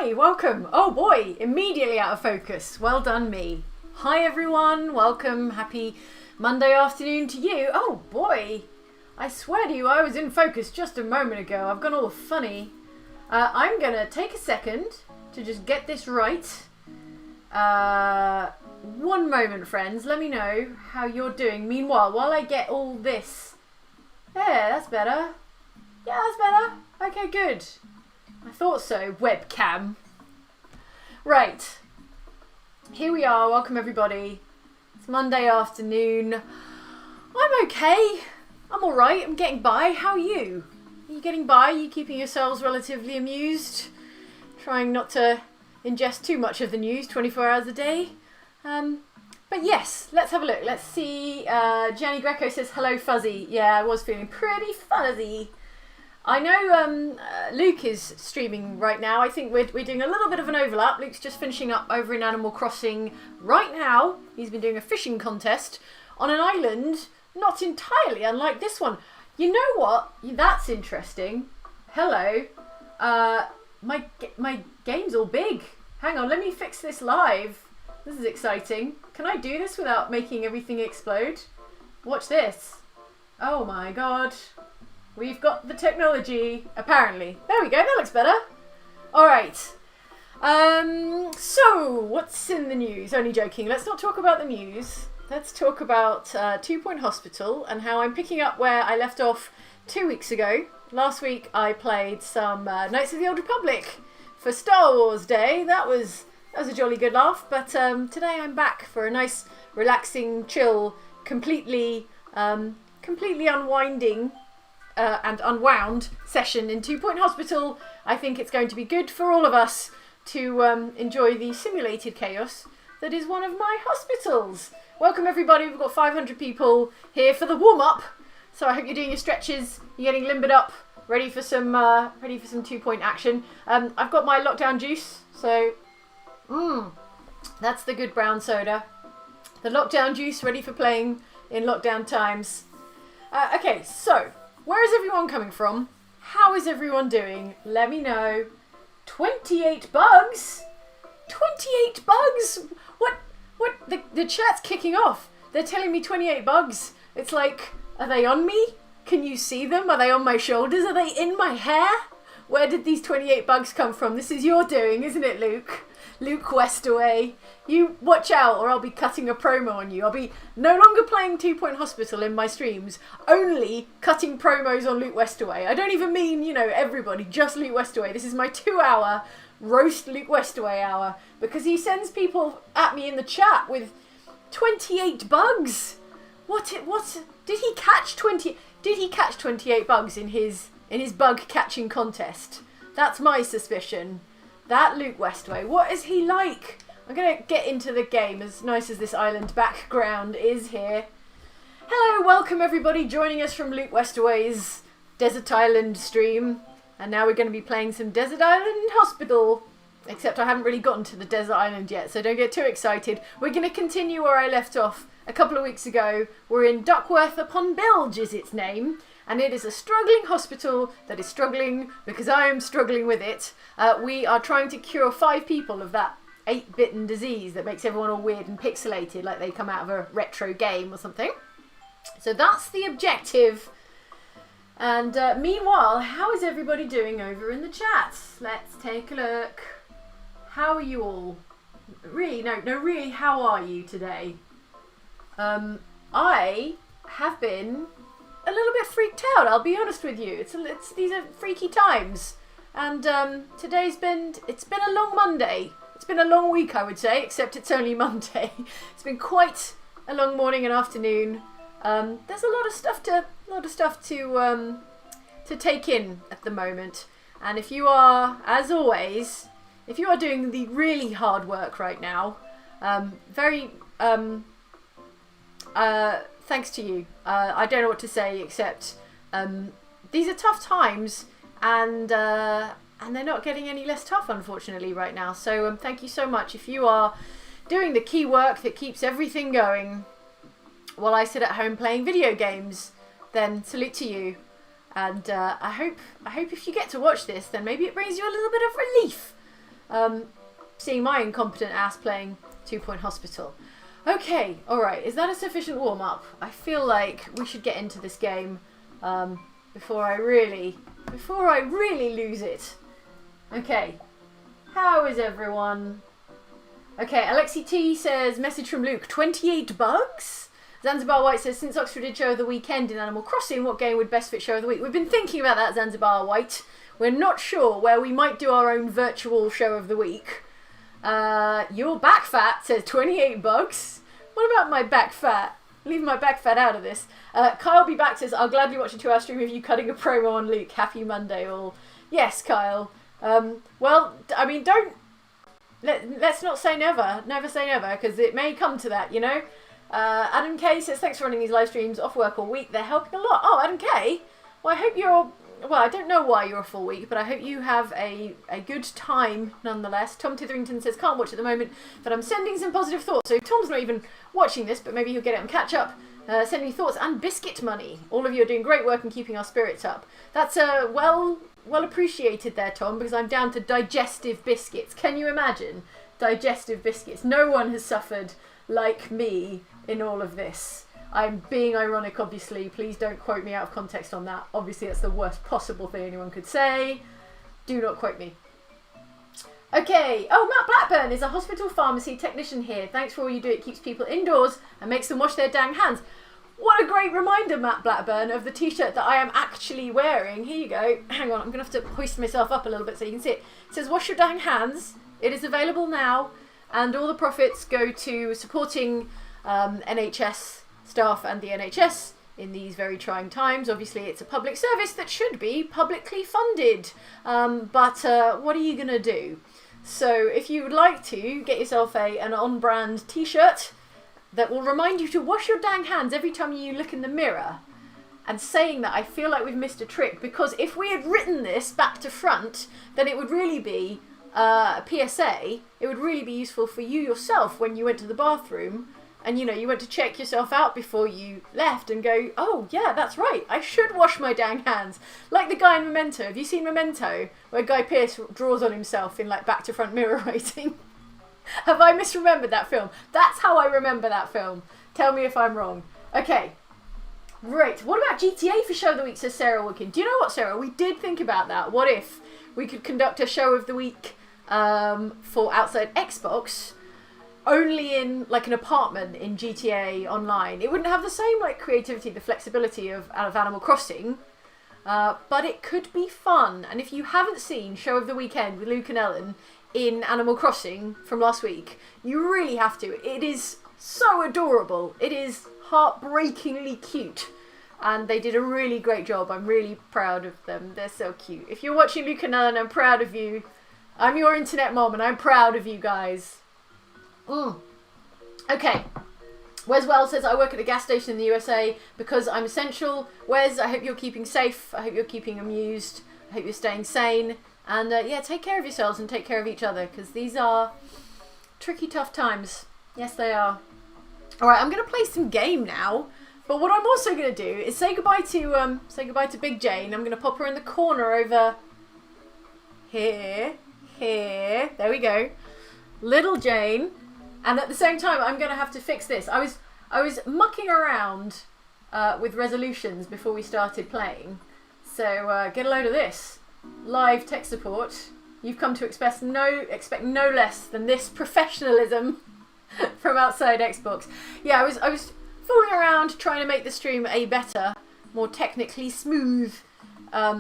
Hi, welcome. Oh boy, immediately out of focus. Well done me. Hi everyone, welcome. Happy Monday afternoon to you. Oh boy, I swear to you I was in focus just a moment ago. I've gone all funny. I'm going to take a second to just get this right. One moment, friends. Let me know how you're doing. Meanwhile, while I get all this... There, that's better. Yeah, that's better. Okay, good. I thought so. Webcam. Right. Here we are. Welcome, everybody. It's Monday afternoon. I'm okay. I'm all right. I'm getting by. How are you? Are you getting by? Are you keeping yourselves relatively amused? Trying not to ingest too much of the news 24 hours a day? But yes, let's have a look. Let's see. Gianni Greco says, hello, Fuzzy. Yeah, I was feeling pretty fuzzy. I know Luke is streaming right now. I think we're doing a little bit of an overlap. Luke's just finishing up over in Animal Crossing right now. He's been doing a fishing contest on an island not entirely unlike this one. You know what? That's interesting. Hello. My game's all big. Hang on, let me fix this live. This is exciting. Can I do this without making everything explode? Watch this. Oh my god. We've got the technology, apparently. There we go, that looks better. Alright. So, what's in the news? Only joking. Let's not talk about the news. Let's talk about 2 Point Hospital and how I'm picking up where I left off 2 weeks ago. Last week I played some Knights of the Old Republic for Star Wars Day. That was a jolly good laugh. But today I'm back for a nice, relaxing, chill, completely unwinding and unwound session in 2 Point Hospital. I think it's going to be good for all of us to enjoy the simulated chaos that is one of my hospitals. Welcome everybody, we've got 500 people here for the warm-up. So I hope you're doing your stretches, you're getting limbered up, ready for some 2 Point action. I've got my lockdown juice, so that's the good brown soda. The lockdown juice ready for playing in lockdown times. Okay, so where is everyone coming from? How is everyone doing? Let me know. 28 bugs? 28 bugs? What? The chat's kicking off. They're telling me 28 bugs. It's like, are they on me? Can you see them? Are they on my shoulders? Are they in my hair? Where did these 28 bugs come from? This is your doing, isn't it, Luke? Luke Westaway. You watch out or I'll be cutting a promo on you. I'll be no longer playing 2 Point Hospital in my streams, only cutting promos on Luke Westaway. I don't even mean, everybody, just Luke Westaway. This is my 2-hour roast Luke Westaway hour because he sends people at me in the chat with 28 bugs. What did he catch 28 bugs in his bug catching contest? That's my suspicion. That Luke Westaway, what is he like? I'm going to get into the game, as nice as this island background is here. Hello, welcome everybody joining us from Luke Westaway's Desert Island stream. And now we're going to be playing some Desert Island Hospital. Except I haven't really gotten to the Desert Island yet, so don't get too excited. We're going to continue where I left off a couple of weeks ago. We're in Duckworth upon Bilge is its name. And it is a struggling hospital that is struggling because I am struggling with it. We are trying to cure 5 people of that 8-bitten disease that makes everyone all weird and pixelated, like they come out of a retro game or something. So that's the objective. And meanwhile, how is everybody doing over in the chat? Let's take a look. How are you all? Really, really, how are you today? I have been a little bit freaked out, I'll be honest with you. These are freaky times. And today's been a long Monday. It's been a long week, I would say, except it's only Monday. It's been quite a long morning and afternoon. There's a lot of stuff to take in at the moment. And if you are, as always, if you are doing the really hard work right now, thanks to you. I don't know what to say except these are tough times and they're not getting any less tough, unfortunately, right now. So thank you so much. If you are doing the key work that keeps everything going while I sit at home playing video games, then salute to you. And I hope if you get to watch this, then maybe it brings you a little bit of relief seeing my incompetent ass playing 2 Point Hospital. Okay, alright, is that a sufficient warm-up? I feel like we should get into this game before I really lose it. Okay, how is everyone? Okay, Alexi T says, message from Luke, 28 bugs? Zanzibar White says, since Oxford did show of the weekend in Animal Crossing, what game would best fit show of the week? We've been thinking about that, Zanzibar White. We're not sure where we might do our own virtual show of the week. Your back fat says 28 bugs. What about my back fat? Leave my back fat out of this. Kyle Be Back says, I'll gladly watch a 2-hour stream of you cutting a promo on Luke. Happy Monday all. Yes, Kyle. Well, I mean, let's not say never. Never say never, because it may come to that, you know? Adam K says, thanks for running these live streams off work all week. They're helping a lot. Oh, Adam K. Well, I hope you're... Well, I don't know why you're a full week, but I hope you have a good time nonetheless. Tom Titherington says, can't watch at the moment, but I'm sending some positive thoughts. So Tom's not even watching this, but maybe he'll get it and catch up. Sending thoughts and biscuit money. All of you are doing great work and keeping our spirits up. That's well appreciated there, Tom, because I'm down to digestive biscuits. Can you imagine? Digestive biscuits. No one has suffered like me in all of this. I'm being ironic, obviously. Please don't quote me out of context on that. Obviously, that's the worst possible thing anyone could say. Do not quote me. Okay. Oh, Matt Blackburn is a hospital pharmacy technician here. Thanks for all you do. It keeps people indoors and makes them wash their dang hands. What a great reminder, Matt Blackburn, of the t-shirt that I am actually wearing. Here you go. Hang on, I'm going to have to hoist myself up a little bit so you can see it. It says, wash your dang hands. It is available now. And all the profits go to supporting NHS staff and the NHS in these very trying times. Obviously, it's a public service that should be publicly funded. But what are you going to do? So if you would like to, get yourself an on-brand t-shirt that will remind you to wash your dang hands every time you look in the mirror. And saying that, I feel like we've missed a trick, because if we had written this back to front, then it would really be a PSA. It would really be useful for you yourself when you went to the bathroom and, you know, you went to check yourself out before you left and go, oh, yeah, that's right, I should wash my dang hands. Like the guy in Memento. Have you seen Memento? Where Guy Pearce draws on himself in, like, back-to-front mirror writing. Have I misremembered that film? That's how I remember that film. Tell me if I'm wrong. Okay. Right. What about GTA for Show of the Week, says Sarah Woodkin. Do you know what, Sarah? We did think about that. What if we could conduct a Show of the Week for outside Xbox, only in like an apartment in GTA Online? It wouldn't have the same like creativity, the flexibility of Animal Crossing, but it could be fun. And if you haven't seen Show of the Weekend with Luke and Ellen in Animal Crossing from last week, you really have to. It is so adorable. It is heartbreakingly cute. And they did a really great job. I'm really proud of them. They're so cute. If you're watching Luke and Ellen, I'm proud of you. I'm your internet mom and I'm proud of you guys. Okay. Wes Wells says, I work at a gas station in the USA because I'm essential. Wes, I hope you're keeping safe. I hope you're keeping amused. I hope you're staying sane. And yeah, take care of yourselves and take care of each other, because these are tricky, tough times. Yes, they are. All right, I'm going to play some game now. But what I'm also going to do is say goodbye to Big Jane. I'm going to pop her in the corner over here. There we go. Little Jane. And at the same time, I'm going to have to fix this. I was mucking around with resolutions before we started playing. So get a load of this. Live tech support. You've come to expect no less than this professionalism from outside Xbox. Yeah, I was fooling around trying to make the stream a better, more technically smooth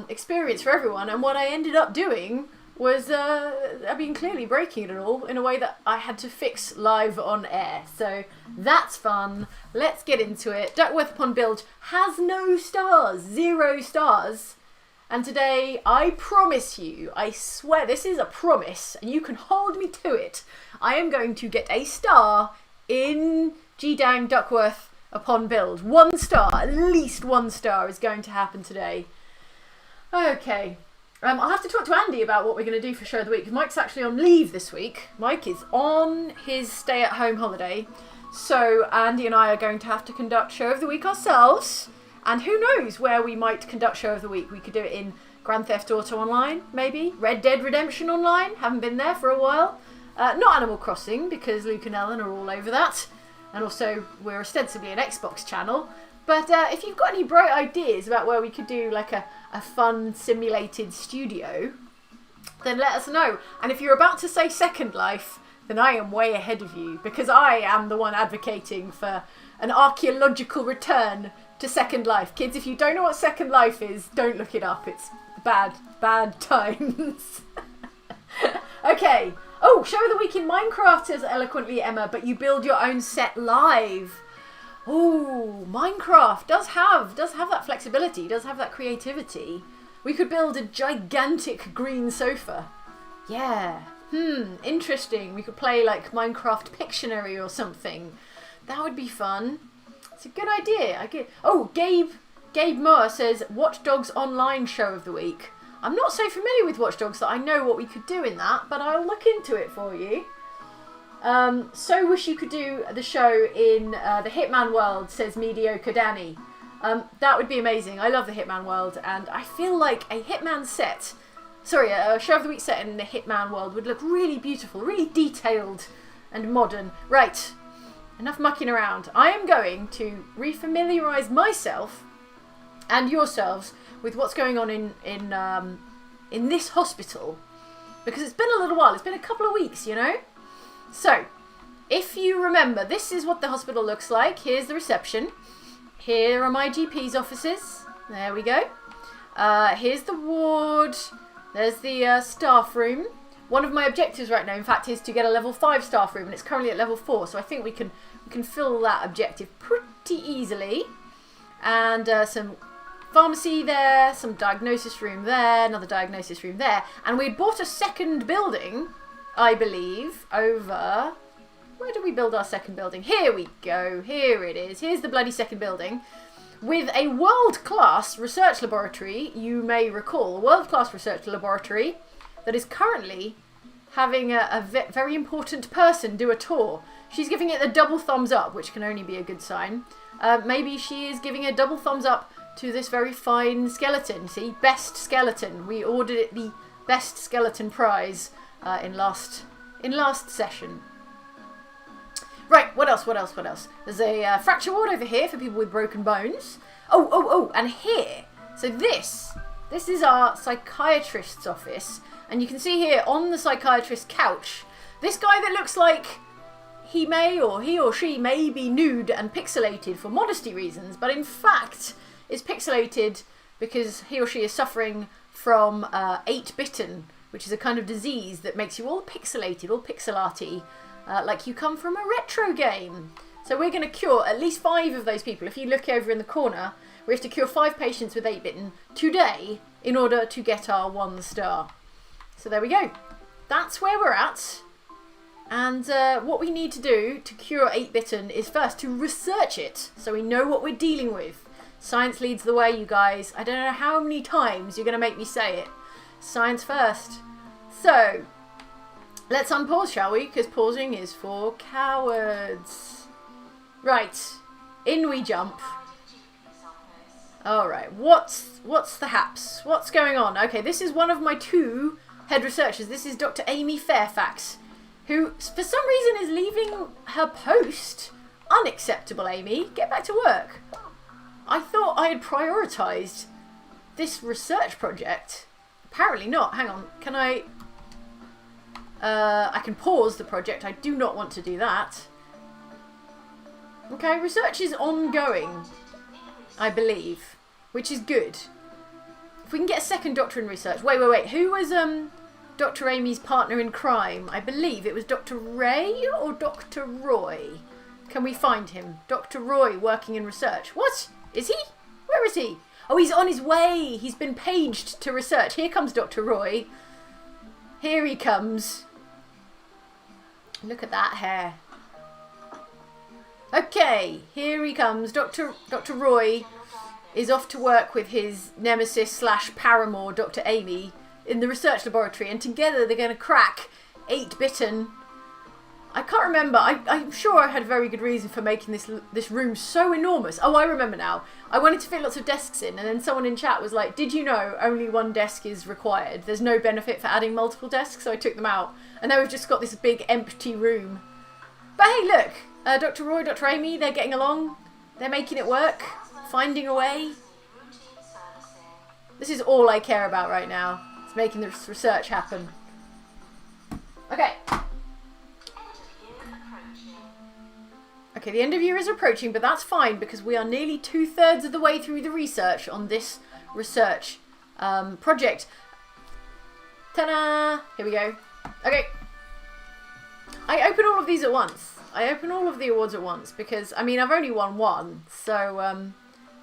experience for everyone, and what I ended up doing was, clearly breaking it all in a way that I had to fix live on air. So that's fun. Let's get into it. Duckworth upon Bilge has no stars, 0 stars. And today, I promise you, I swear this is a promise, and you can hold me to it, I am going to get a star in G-Dang Duckworth upon Build. 1 star, at least 1 star is going to happen today. Okay. I'll have to talk to Andy about what we're going to do for Show of the Week. Mike's actually on leave this week. Mike is on his stay-at-home holiday. So Andy and I are going to have to conduct Show of the Week ourselves. And who knows where we might conduct Show of the Week. We could do it in Grand Theft Auto Online, maybe. Red Dead Redemption Online, haven't been there for a while. Not Animal Crossing, because Luke and Ellen are all over that. And also, we're ostensibly an Xbox channel. But if you've got any bright ideas about where we could do like a fun simulated studio, then let us know. And if you're about to say Second Life, then I am way ahead of you, because I am the one advocating for an archaeological return to Second Life. Kids, if you don't know what Second Life is, don't look it up. It's bad times. Okay. Oh, show of the week in Minecraft, says eloquently Emma, but you build your own set live. Oh, Minecraft does have that flexibility, does have that creativity. We could build a gigantic green sofa. Yeah. Interesting. We could play like Minecraft Pictionary or something. That would be fun. It's a good idea. Oh, Gabe Moore says Watch Dogs Online show of the week. I'm not so familiar with Watch Dogs that I know what we could do in that, but I'll look into it for you. So wish you could do the show in the Hitman world, says Mediocre Danny. That would be amazing. I love the Hitman world, and I feel like a show of the week set in the Hitman world would look really beautiful, really detailed and modern. Right, enough mucking around. I am going to refamiliarise myself and yourselves with what's going on in this hospital, because it's been a little while. It's been a couple of weeks, you know. So, if you remember, this is what the hospital looks like. Here's the reception. Here are my GP's offices. There we go. Here's the ward. There's the staff room. One of my objectives right now, in fact, is to get a level 5 staff room, and it's currently at level 4, so I think we can fill that objective pretty easily. And some pharmacy there, some diagnosis room there, another diagnosis room there. And we had bought a second building, I believe, over... Where did we build our second building? Here we go. Here it is. Here's the bloody second building. With a world-class research laboratory, you may recall. A world-class research laboratory that is currently having a very important person do a tour. She's giving it a double thumbs up, which can only be a good sign. Maybe she is giving a double thumbs up to this very fine skeleton. See, best skeleton. We ordered it the best skeleton prize in last session. Right, what else? There's a fracture ward over here for people with broken bones. Oh, and here. So this is our psychiatrist's office. And you can see here on the psychiatrist's couch, this guy that looks like he or she may be nude and pixelated for modesty reasons, but in fact is pixelated because he or she is suffering from 8-bitten, which is a kind of disease that makes you all pixelated, all pixel-arty, like you come from a retro game. So we're going to cure at least 5 of those people. If you look over in the corner, we have to cure 5 patients with 8-bitten today in order to get our 1 star. So there we go. That's where we're at. And what we need to do to cure 8-bitten is first to research it, so we know what we're dealing with. Science leads the way, you guys. I don't know how many times you're going to make me say it. Science first. So, let's unpause, shall we? Because pausing is for cowards. Right. In we jump. Alright, what's the haps? What's going on? Okay, this is one of my 2 head researchers. This is Dr. Amy Fairfax, who, for some reason, is leaving her post. Unacceptable, Amy. Get back to work. I thought I had prioritised this research project. Apparently not. Hang on. Can I can pause the project. I do not want to do that. Okay, research is ongoing, I believe, which is good. If we can get a second doctor in research. Wait. Who was Dr. Amy's partner in crime? I believe it was Dr. Ray or Dr. Roy. Can we find him? Dr. Roy working in research. What? Is he? Where is he? Oh, he's on his way. He's been paged to research. Here comes Dr. Roy. Here he comes. Look at that hair. Okay, here he comes. Dr. Roy is off to work with his nemesis / paramour, Dr. Amy, in the research laboratory, and together they're going to crack 8-bitten. I can't remember. I'm sure I had a very good reason for making this room so enormous. Oh, I remember now. I wanted to fit lots of desks in, and then someone in chat was like, did you know only one desk is required? There's no benefit for adding multiple desks, so I took them out. And now we've just got this big empty room. But hey, look. Dr. Roy, Dr. Amy, they're getting along. They're making it work. Finding a way. This is all I care about right now. It's making this research happen. Okay. Okay, the end of year is approaching, but that's fine because we are nearly 2/3 of the way through the research on this research project. Ta-da! Here we go. Okay. I open all of these at once. I open all of the awards at once because, I mean, I've only won one, so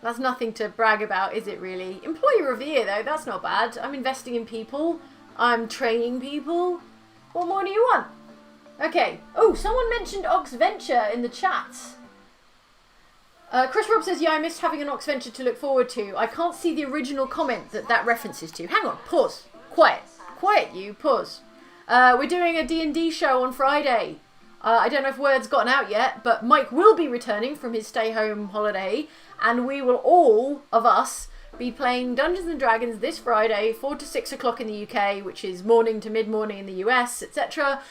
that's nothing to brag about, is it really? Employer of the Year, though, that's not bad. I'm investing in people. I'm training people. What more do you want? Okay. Oh, someone mentioned Ox Venture in the chat. Chris Robb says, yeah, I missed having an Ox Venture to look forward to. I can't see the original comment that references to. Hang on, pause. Quiet. Quiet, you. Pause. We're doing a D&D show on Friday. I don't know if word's gotten out yet, but Mike will be returning from his stay-home holiday, and we will all of us be playing Dungeons and Dragons this Friday, 4 to 6 o'clock in the UK, which is morning to mid-morning in the US, etc.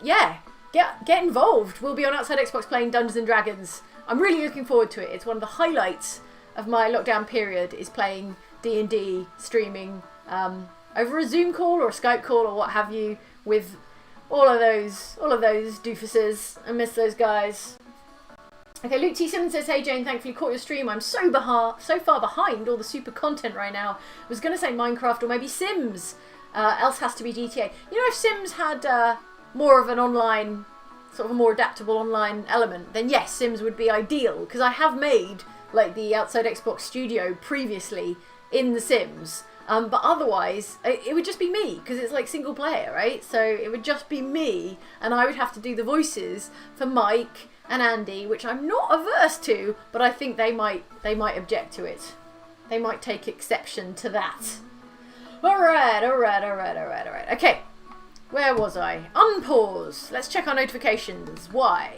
Yeah, get involved. We'll be on Outside Xbox playing Dungeons and Dragons. I'm really looking forward to it. It's one of the highlights of my lockdown period, is playing D&D, streaming over a Zoom call or a Skype call or what have you, with all of those doofuses. I miss those guys. Okay, Luke T. Simmons says, hey Jane, thankfully caught your stream. I'm so far behind all the super content right now. I was going to say Minecraft or maybe Sims. Else has to be GTA. You know, if Sims had more of an online, sort of a more adaptable online element, then yes, Sims would be ideal. Because I have made, like, the Outside Xbox studio previously in The Sims. But otherwise, it would just be me, because it's like single player, right? So it would just be me, and I would have to do the voices for Mike and Andy, which I'm not averse to, but I think they might object to it. They might take exception to that. Alright. Okay, where was I? Unpause. Let's check our notifications. Why?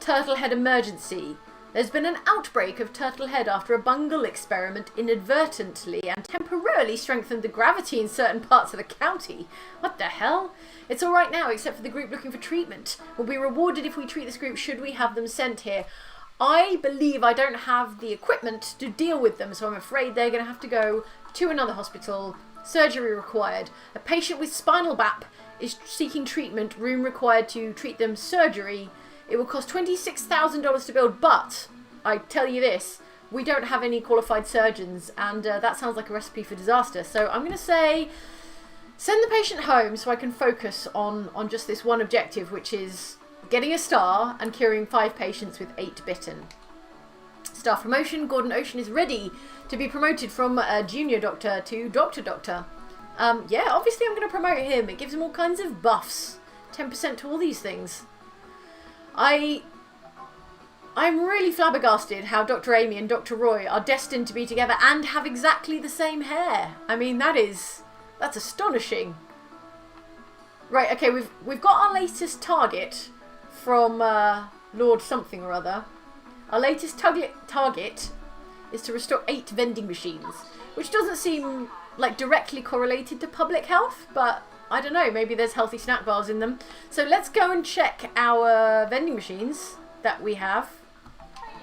Turtlehead emergency. There's been an outbreak of turtlehead after a bungle experiment inadvertently and temporarily strengthened the gravity in certain parts of the county. What the hell? It's alright now, except for the group looking for treatment. We'll be rewarded if we treat this group should we have them sent here. I believe I don't have the equipment to deal with them, so I'm afraid they're going to have to go to another hospital. Surgery required. A patient with spinal BAP is seeking treatment. Room required to treat them. Surgery. It will cost $26,000 to build, but I tell you this, we don't have any qualified surgeons, and that sounds like a recipe for disaster. So I'm going to say, send the patient home so I can focus on just this one objective, which is getting a star and curing 5 patients with 8 bitten. Staff promotion. Gordon Ocean is ready to be promoted from junior doctor to doctor. Yeah, obviously I'm going to promote him. It gives him all kinds of buffs. 10% to all these things. I'm really flabbergasted how Dr. Amy and Dr. Roy are destined to be together and have exactly the same hair. I mean, that's astonishing. Right, okay, we've got our latest target from Lord something or other. Our latest target is to restock 8 vending machines, which doesn't seem like directly correlated to public health, but I don't know, maybe there's healthy snack bars in them. So let's go and check our vending machines that we have.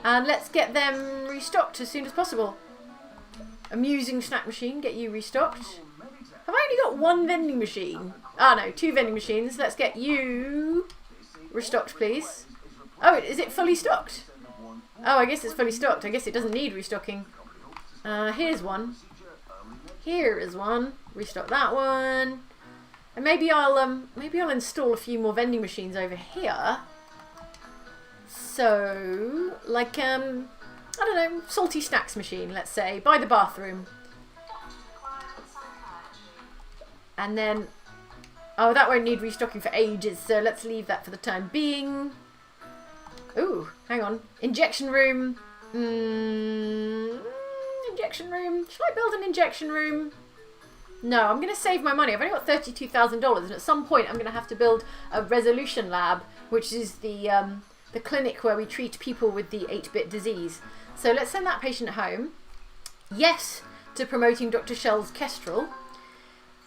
And let's get them restocked as soon as possible. Amusing snack machine, get you restocked. Have I only got 1 vending machine? Ah, no, 2 vending machines. Let's get you restocked, please. Oh, is it fully stocked? Oh, I guess it's fully stocked. I guess it doesn't need restocking. Here's one. Here is one. Restock that one. And maybe I'll install a few more vending machines over here. So, like, I don't know, salty snacks machine, let's say, by the bathroom. And then, oh, that won't need restocking for ages, so let's leave that for the time being. Ooh, hang on. Injection room. Injection room. Shall I build an injection room? No, I'm going to save my money. I've only got $32,000, and at some point I'm going to have to build a resolution lab, which is the clinic where we treat people with the 8-bit disease. So let's send that patient home. Yes to promoting Dr. Shell's Kestrel.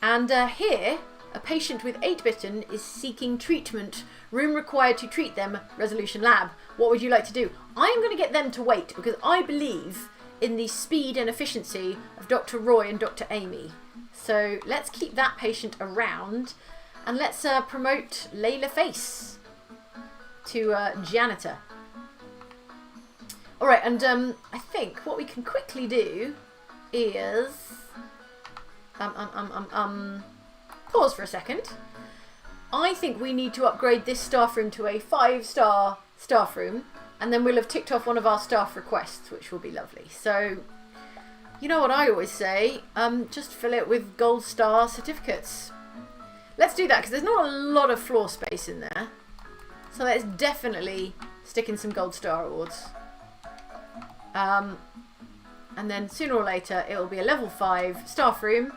And here, a patient with 8-bitten is seeking treatment. Room required to treat them. Resolution lab. What would you like to do? I am going to get them to wait because I believe in the speed and efficiency of Dr. Roy and Dr. Amy. So let's keep that patient around, and let's promote Layla Face to janitor. All right, and I think what we can quickly do is pause for a second. I think we need to upgrade this staff room to a 5-star staff room, and then we'll have ticked off one of our staff requests, which will be lovely. So, you know what I always say, just fill it with gold star certificates. Let's do that, because there's not a lot of floor space in there. So let's definitely stick in some gold star awards. And then sooner or later, it'll be a level 5 staff room,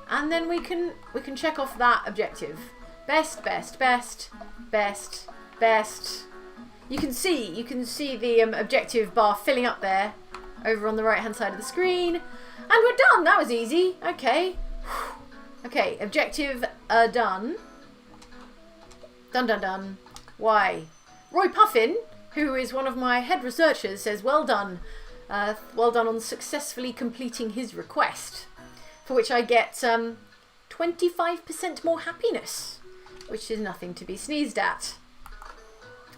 and then we can check off that objective. Best, best, best, best, best. You can see the objective bar filling up there over on the right hand side of the screen, and we're done. That was easy. Okay. Okay, objective done. Done, done, done. Why? Roy Puffin, who is one of my head researchers, says well done. Well done on successfully completing his request, for which I get 25% more happiness, which is nothing to be sneezed at.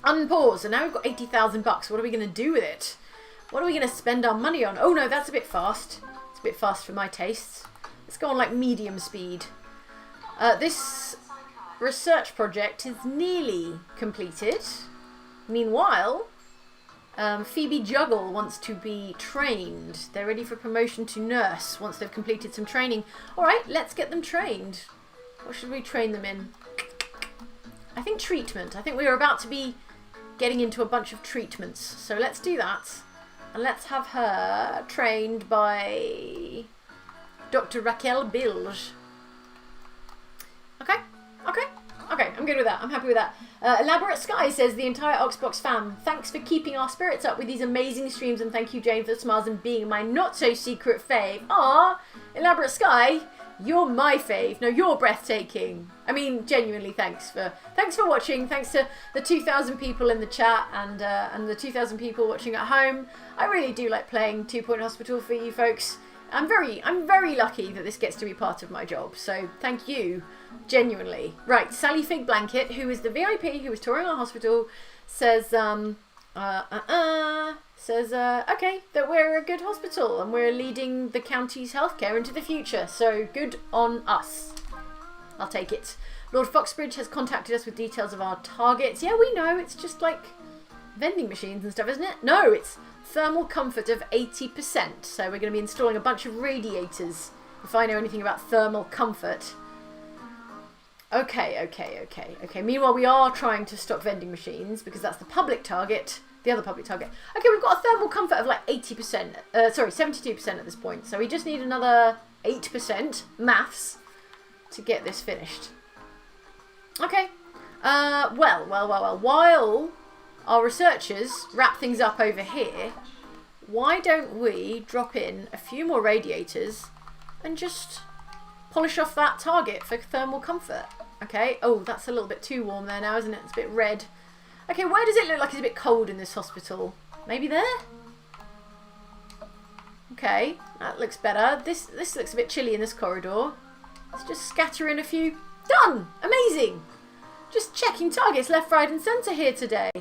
Unpause, and now we've got $80,000. What are we going to do with it? What are we going to spend our money on? Oh no, that's a bit fast. It's a bit fast for my tastes. Let's go on like medium speed. This research project is nearly completed. Meanwhile, Phoebe Juggle wants to be trained. They're ready for promotion to nurse once they've completed some training. Alright, let's get them trained. What should we train them in? I think treatment. I think we are about to be getting into a bunch of treatments. So let's do that. And let's have her trained by Dr. Raquel Bilge. Okay, okay, okay, I'm good with that. I'm happy with that. Elaborate Sky says, the entire Oxbox fam, thanks for keeping our spirits up with these amazing streams, and thank you, Jane, for the smiles and being my not-so-secret fave. Ah, Elaborate Sky, you're my fave. No, you're breathtaking. I mean, genuinely, thanks for watching. Thanks to the 2,000 people in the chat and the 2,000 people watching at home. I really do like playing 2 Point Hospital for you folks. I'm very lucky that this gets to be part of my job. So thank you, genuinely. Right, Sally Fig Blanket, who is the VIP who is touring our hospital, says okay, that we're a good hospital and we're leading the county's healthcare into the future. So good on us. I'll take it. Lord Foxbridge has contacted us with details of our targets. Yeah, we know. It's just like vending machines and stuff, isn't it? No, it's thermal comfort of 80%. So we're going to be installing a bunch of radiators, if I know anything about thermal comfort. Okay. Meanwhile, we are trying to stock vending machines because that's the public target. The other public target. Okay, we've got a thermal comfort of like 80%. Sorry, 72% at this point. So we just need another 8%, maths, to get this finished. Okay. Well. While our researchers wrap things up over here, why don't we drop in a few more radiators and just polish off that target for thermal comfort? Okay. Oh, that's a little bit too warm there now, isn't it? It's a bit red. Okay, where does it look like it's a bit cold in this hospital? Maybe there? Okay, that looks better. This looks a bit chilly in this corridor. Let's just scatter in a few. Done! Amazing! Just checking targets left, right and centre here today.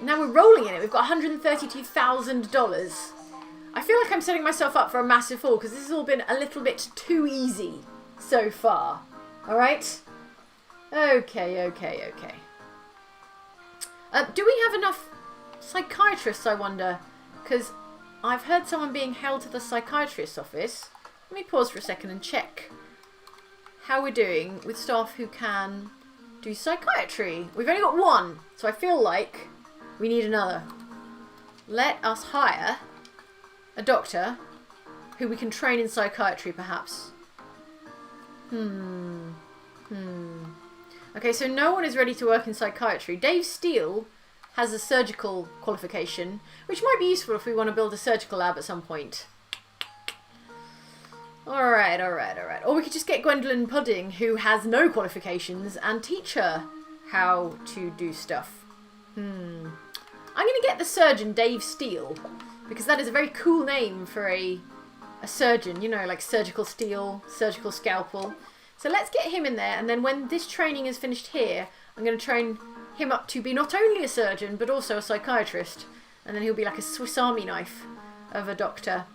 Now we're rolling in it. We've got $132,000. I feel like I'm setting myself up for a massive fall because this has all been a little bit too easy so far. Alright? Okay. Do we have enough psychiatrists, I wonder? Because I've heard someone being held to the psychiatrist's office. Let me pause for a second and check how we're doing with staff who can do psychiatry. We've only got one, so I feel like we need another. Let us hire a doctor who we can train in psychiatry, perhaps. Okay, so no one is ready to work in psychiatry. Dave Steele has a surgical qualification, which might be useful if we want to build a surgical lab at some point. Alright. Or we could just get Gwendolyn Pudding, who has no qualifications, and teach her how to do stuff. I'm going to get the surgeon Dave Steele, because that is a very cool name for a surgeon, you know, like surgical steel, surgical scalpel. So let's get him in there, and then when this training is finished here, I'm going to train him up to be not only a surgeon, but also a psychiatrist. And then he'll be like a Swiss Army knife of a doctor.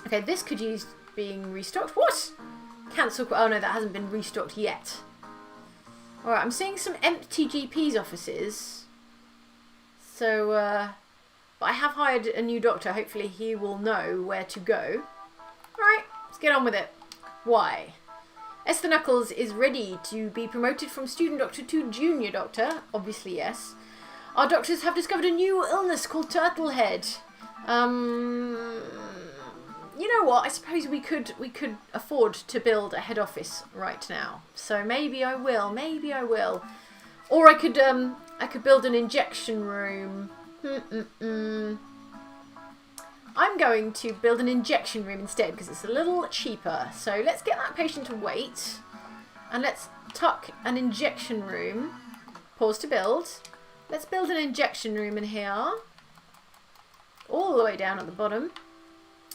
Okay, this could use being restocked. What? Cancel. Oh no, that hasn't been restocked yet. Alright, I'm seeing some empty GP's offices. So, but I have hired a new doctor. Hopefully he will know where to go. Alright, let's get on with it. Why? Esther Knuckles is ready to be promoted from student doctor to junior doctor. Obviously, yes. Our doctors have discovered a new illness called Turtlehead. You know what? I suppose we could afford to build a head office right now. So maybe I will. Maybe I will. Or I could build an injection room. I'm going to build an injection room instead because it's a little cheaper. So let's get that patient to wait. And let's tuck an injection room. Pause to build. Let's build an injection room in here. All the way down at the bottom.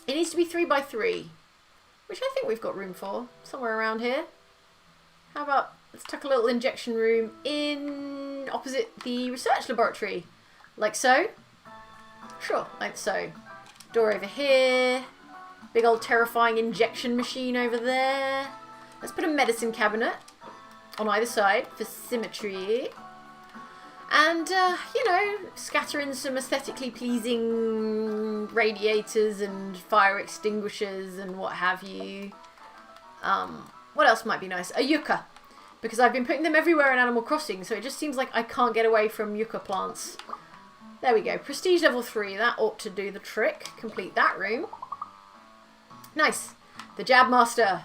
It needs to be 3 by 3. Which I think we've got room for. Somewhere around here. How about let's tuck a little injection room in opposite the research laboratory. Like so. Sure, like so. Door over here. Big old terrifying injection machine over there. Let's put a medicine cabinet on either side for symmetry. And, you know, scatter in some aesthetically pleasing radiators and fire extinguishers and what have you. What else might be nice? A yucca. Because I've been putting them everywhere in Animal Crossing, so it just seems like I can't get away from yucca plants. There we go. Prestige level 3. That ought to do the trick. Complete that room. Nice. The Jab Master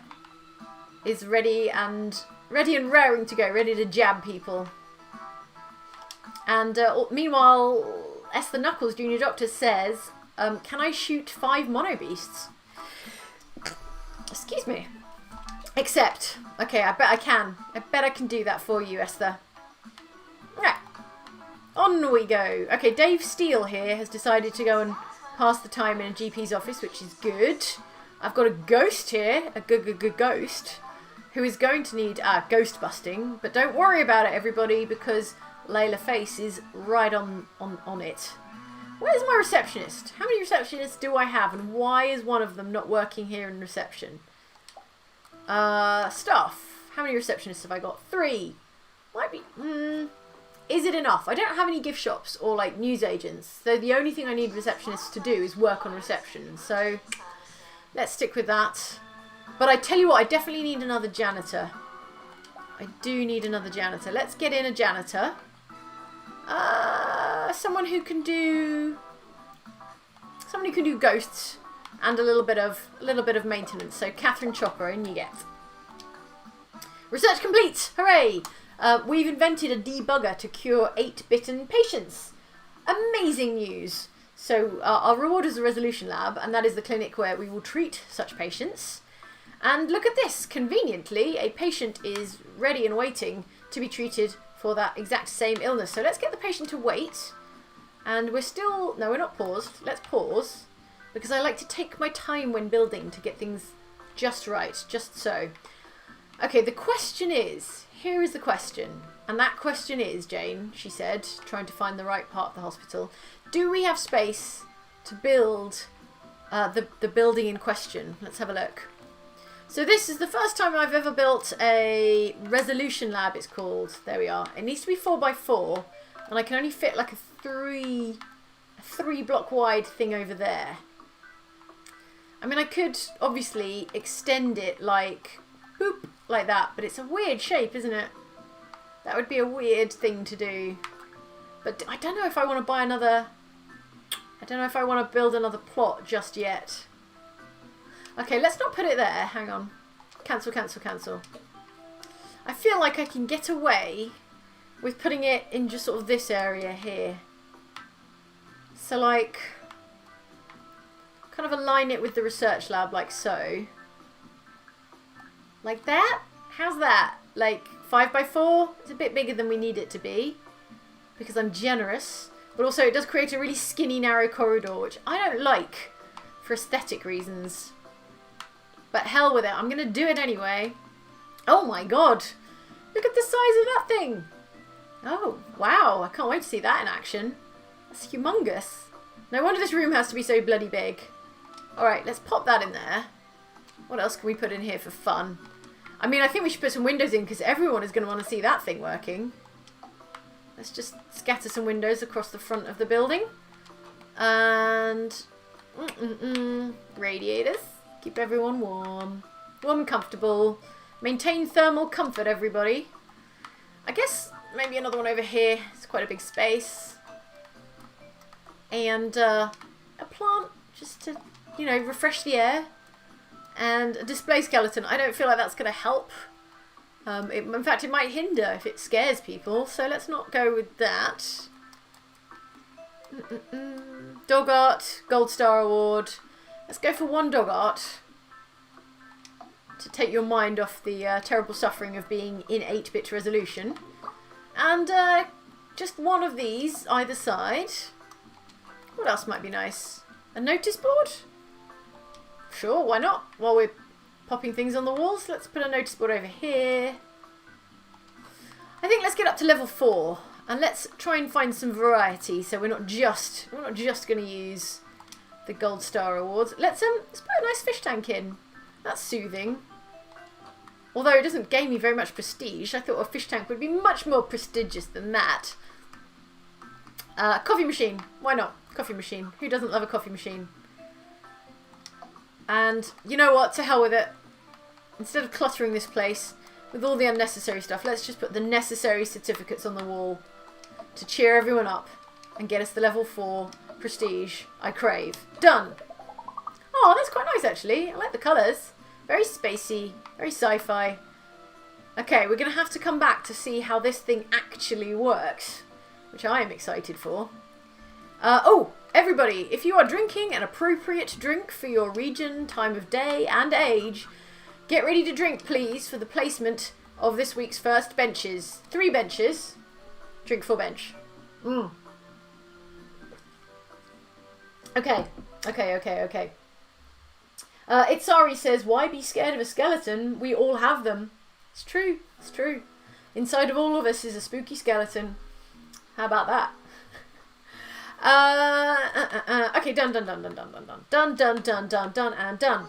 is ready and raring to go. Ready to jab people. And meanwhile, Esther Knuckles, Junior Doctor, says, can I shoot 5 mono beasts? Excuse me. Except, okay, I bet I can. I bet I can do that for you, Esther. Right. On we go. Okay, Dave Steele here has decided to go and pass the time in a GP's office, which is good. I've got a ghost here, a ghost, who is going to need ghost busting. But don't worry about it, everybody, because Layla Face is right on it. Where's my receptionist? How many receptionists do I have, and why is one of them not working here in reception? Staff. How many receptionists have I got? 3. Might be... Is it enough? I don't have any gift shops or like news agents. So the only thing I need receptionists to do is work on reception. So let's stick with that. But I tell you what, I definitely need another janitor. I do need another janitor. Let's get in a janitor. Someone who can do ghosts and a little bit of maintenance. So Catherine Chopper, in you get. Research complete! Hooray! We've invented a debugger to cure 8-bitten patients. Amazing news! So our reward is a resolution lab, and that is the clinic where we will treat such patients. And look at this! Conveniently, a patient is ready and waiting to be treated for that exact same illness. So let's get the patient to wait. And we're still... No, we're not paused. Let's pause. Because I like to take my time when building to get things just right. Just so. Okay, the question is... Here is the question. And that question is, Jane, she said, trying to find the right part of the hospital. Do we have space to build the building in question? Let's have a look. So this is the first time I've ever built a resolution lab, it's called. There we are. It needs to be 4 by 4. And I can only fit like a 3 block wide thing over there. I mean, I could obviously extend it like... Boop. Like that, but it's a weird shape, isn't it? That would be a weird thing to do. But I don't know if I want to buy another... I don't know if I want to build another plot just yet. Okay, let's not put it there. Hang on. Cancel, cancel, cancel. I feel like I can get away with putting it in just sort of this area here. So like, kind of align it with the research lab like so. Like that? How's that? Like 5 by 4? It's a bit bigger than we need it to be because I'm generous. But also it does create a really skinny narrow corridor, which I don't like for aesthetic reasons. But hell with it, I'm going to do it anyway. Oh my god! Look at the size of that thing! Oh, wow, I can't wait to see that in action. That's humongous. No wonder this room has to be so bloody big. Alright, let's pop that in there. What else can we put in here for fun? I mean, I think we should put some windows in because everyone is going to want to see that thing working. Let's just scatter some windows across the front of the building. And... radiators. Keep everyone warm. Warm and comfortable. Maintain thermal comfort, everybody. I guess maybe another one over here. It's quite a big space. And a plant just to, you know, refresh the air. And a display skeleton. I don't feel like that's going to help. In fact, it might hinder if it scares people. So let's not go with that. Dog art. Gold Star Award. Let's go for 1 dog art. To take your mind off the terrible suffering of being in 8-bit resolution. And just 1 of these either side. What else might be nice? A notice board? Sure, why not? While we're popping things on the walls, let's put a notice board over here. I think let's get up to level 4 and let's try and find some variety. So we're not just going to use the Gold Star Awards. Let's put a nice fish tank in. That's soothing. Although it doesn't gain me very much prestige, I thought a fish tank would be much more prestigious than that. Coffee machine. Why not? Coffee machine. Who doesn't love a coffee machine? And you know what? To hell with it. Instead of cluttering this place with all the unnecessary stuff, let's just put the necessary certificates on the wall to cheer everyone up and get us the level 4 prestige I crave. Done. Oh, that's quite nice actually. I like the colours. Very spacey, very sci-fi. Okay, we're going to have to come back to see how this thing actually works, which I am excited for. Oh, everybody, if you are drinking an appropriate drink for your region, time of day and age, get ready to drink, please, for the placement of this week's first benches. 3 benches. Drink 4 bench. Okay. Itsari says, why be scared of a skeleton? We all have them. It's true. It's true. Inside of all of us is a spooky skeleton. How about that? Okay, done, and done.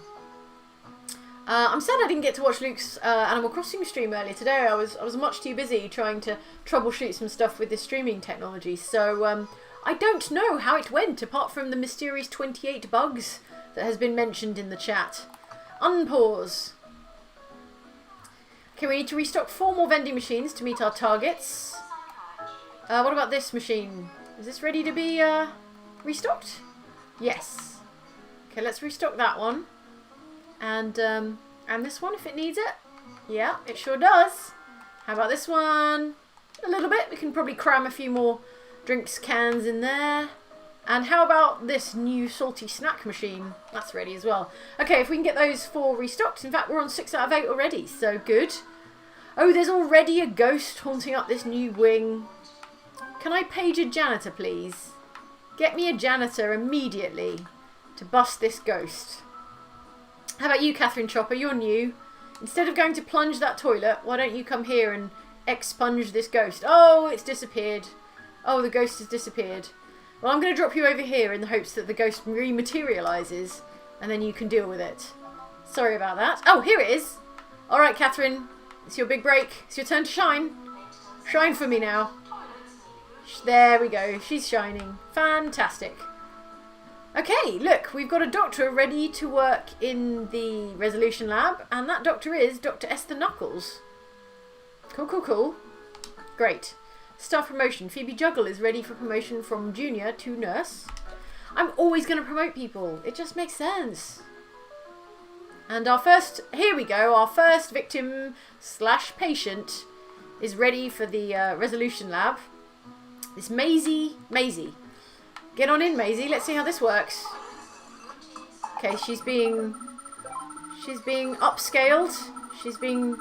I'm sad I didn't get to watch Luke's Animal Crossing stream earlier today. I was much too busy trying to troubleshoot some stuff with this streaming technology. So I don't know how it went, apart from the mysterious 28 bugs that has been mentioned in the chat. Unpause. Okay, we need to restock 4 more vending machines to meet our targets. What about this machine? Is this ready to be restocked? Yes. Okay, let's restock that one. And this one if it needs it. Yeah, it sure does. How about this one? A little bit. We can probably cram a few more drinks cans in there. And how about this new salty snack machine? That's ready as well. Okay, if we can get those 4 restocked. In fact, we're on 6 out of 8 already, so good. Oh, there's already a ghost haunting up this new wing. Can I page a janitor, please? Get me a janitor immediately to bust this ghost. How about you, Catherine Chopper? You're new. Instead of going to plunge that toilet, why don't you come here and expunge this ghost? Oh, it's disappeared. Oh, the ghost has disappeared. Well, I'm going to drop you over here in the hopes that the ghost rematerializes, and then you can deal with it. Sorry about that. Oh, here it is. All right, Catherine. It's your big break. It's your turn to shine. Shine for me now. There we go. She's shining. Fantastic. Okay, look. We've got a doctor ready to work in the resolution lab, and that doctor is Dr. Esther Knuckles. Cool. Great. Staff promotion. Phoebe Juggle is ready for promotion from junior to nurse. I'm always going to promote people. It just makes sense. And our first, here we go, our first victim / patient is ready for the resolution lab. This Maisie. Get on in, Maisie. Let's see how this works. Okay, she's being upscaled. She's being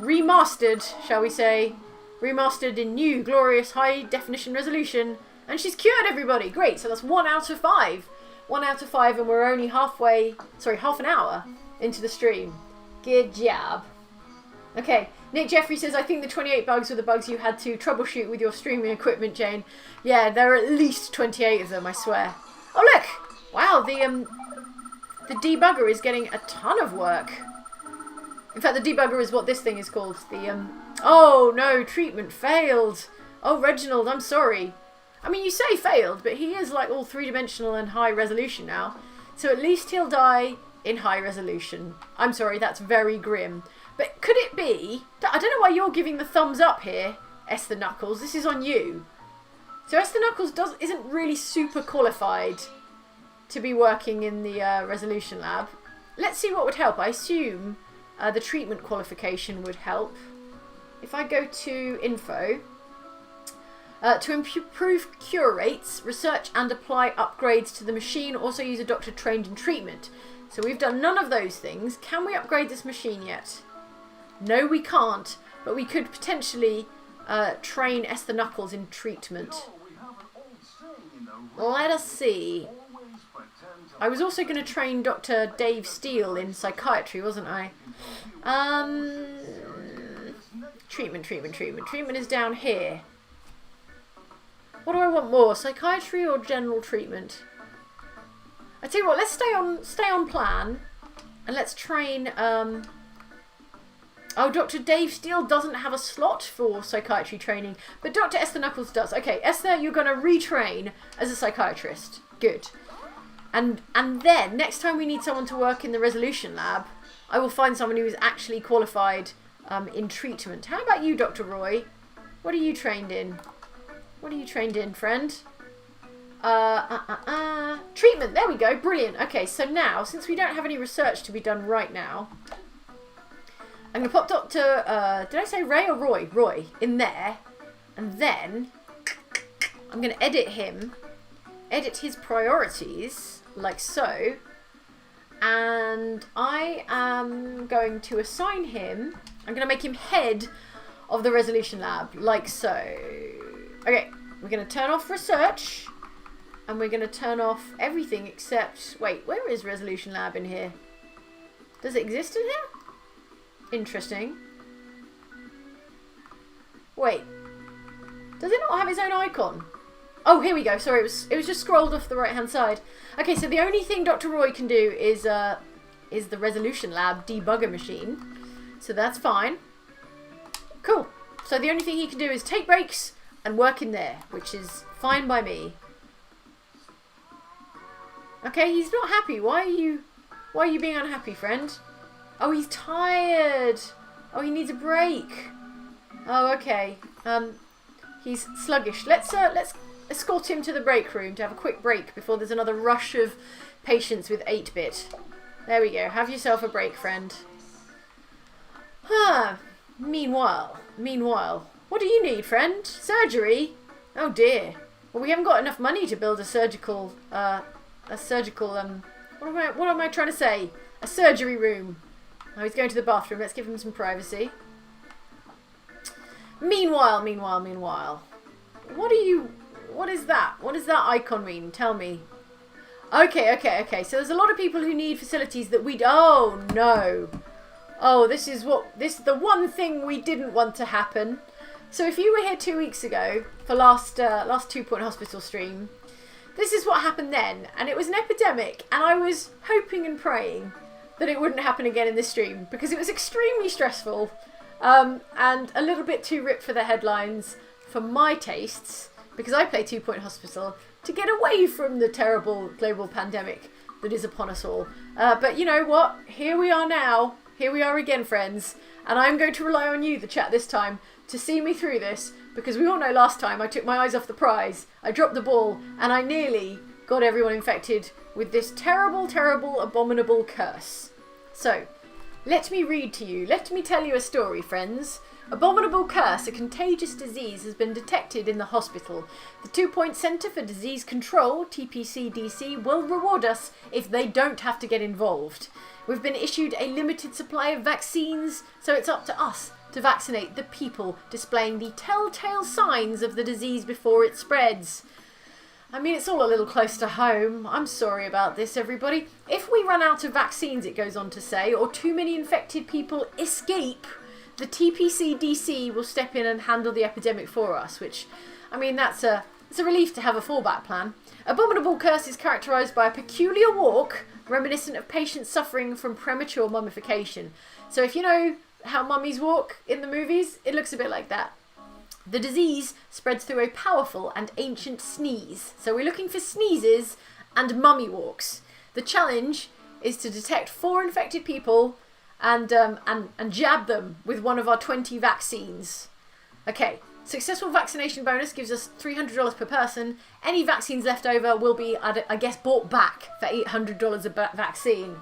remastered, shall we say. Remastered in new, glorious, high-definition resolution. And she's cured everybody. Great, so that's 1 out of 5. 1 out of 5, and we're only half an hour into the stream. Good job. Okay, Nick Jeffrey says, I think the 28 bugs were the bugs you had to troubleshoot with your streaming equipment, Jane. Yeah, there are at least 28 of them, I swear. Oh, look! Wow, the debugger is getting a ton of work. In fact, the debugger is what this thing is called. Oh, no, treatment failed. Oh, Reginald, I'm sorry. I mean, you say failed, but he is like all three-dimensional and high resolution now. So at least he'll die in high resolution. I'm sorry, that's very grim. But could it be... I don't know why you're giving the thumbs up here, Esther Knuckles. This is on you. So Esther Knuckles isn't really super qualified to be working in the resolution lab. Let's see what would help. I assume the treatment qualification would help. If I go to info... to improve cure rates, research and apply upgrades to the machine. Also use a doctor trained in treatment. So we've done none of those things. Can we upgrade this machine yet? No, we can't. But we could potentially train Esther Knuckles in treatment. Let us see. I was also going to train Dr. Dave Steele in psychiatry, wasn't I? Treatment. Treatment is down here. What do I want more? Psychiatry or general treatment? I tell you what, let's stay on plan. And let's train oh, Dr. Dave Steele doesn't have a slot for psychiatry training, but Dr. Esther Knuckles does. Okay, Esther, you're gonna retrain as a psychiatrist. Good. And then next time we need someone to work in the resolution lab, I will find someone who is actually qualified in treatment. How about you, Dr. Roy? What are you trained in? What are you trained in, friend? Treatment. There we go. Brilliant. Okay, so now, since we don't have any research to be done right now, I'm going to pop Dr. Did I say Ray or Roy? Roy in there. And then I'm going to edit him. Edit his priorities, like so. And I am going to assign him. I'm going to make him head of the resolution lab, like so. Okay, we're going to turn off research. And we're going to turn off everything except... Wait, where is resolution lab in here? Does it exist in here? Interesting. Wait. Does it not have its own icon? Oh, here we go. Sorry, it was just scrolled off the right-hand side. Okay, so the only thing Dr. Roy can do is the resolution lab debugger machine. So that's fine. Cool. So the only thing he can do is take breaks and work in there, which is fine by me. Okay, he's not happy. Why are you being unhappy, friend? Oh, he's tired. Oh, he needs a break. Oh, okay. He's sluggish. Let's escort him to the break room to have a quick break before there's another rush of patients with 8-bit. There we go. Have yourself a break, friend. Meanwhile, what do you need, friend? Surgery? Oh dear. Well, we haven't got enough money to build a surgical, what am I trying to say? A surgery room. Oh, he's going to the bathroom. Let's give him some privacy. Meanwhile. What is that? What does that icon mean? Tell me. Okay. So there's a lot of people who need facilities that oh no. Oh, this is the one thing we didn't want to happen. So if you were here 2 weeks ago for last 2 Point Hospital stream, this is what happened then, and it was an epidemic, and I was hoping and praying that it wouldn't happen again in this stream, because it was extremely stressful, and a little bit too ripped for the headlines for my tastes, because I play 2 Point Hospital, to get away from the terrible global pandemic that is upon us all. But you know what? Here we are now. Here we are again, friends, and I'm going to rely on you, the chat, this time, to see me through this, because we all know last time I took my eyes off the prize, I dropped the ball, and I nearly got everyone infected with this terrible, terrible, abominable curse. So, let me read to you. Let me tell you a story, friends. Abominable curse, a contagious disease, has been detected in the hospital. The 2 Point Centre for Disease Control, TPCDC, will reward us if they don't have to get involved. We've been issued a limited supply of vaccines, so it's up to us to vaccinate the people displaying the telltale signs of the disease before it spreads. I mean, it's all a little close to home. I'm sorry about this, everybody. If we run out of vaccines, it goes on to say, or too many infected people escape, the TPCDC will step in and handle the epidemic for us, which, I mean, it's a relief to have a fallback plan. Abominable curse is characterised by a peculiar walk reminiscent of patients suffering from premature mummification. So if you know how mummies walk in the movies, it looks a bit like that. The disease spreads through a powerful and ancient sneeze. So we're looking for sneezes and mummy walks. The challenge is to detect 4 infected people and jab them with one of our 20 vaccines. Okay, successful vaccination bonus gives us $300 per person. Any vaccines left over will be, I guess, bought back for $800 a vaccine.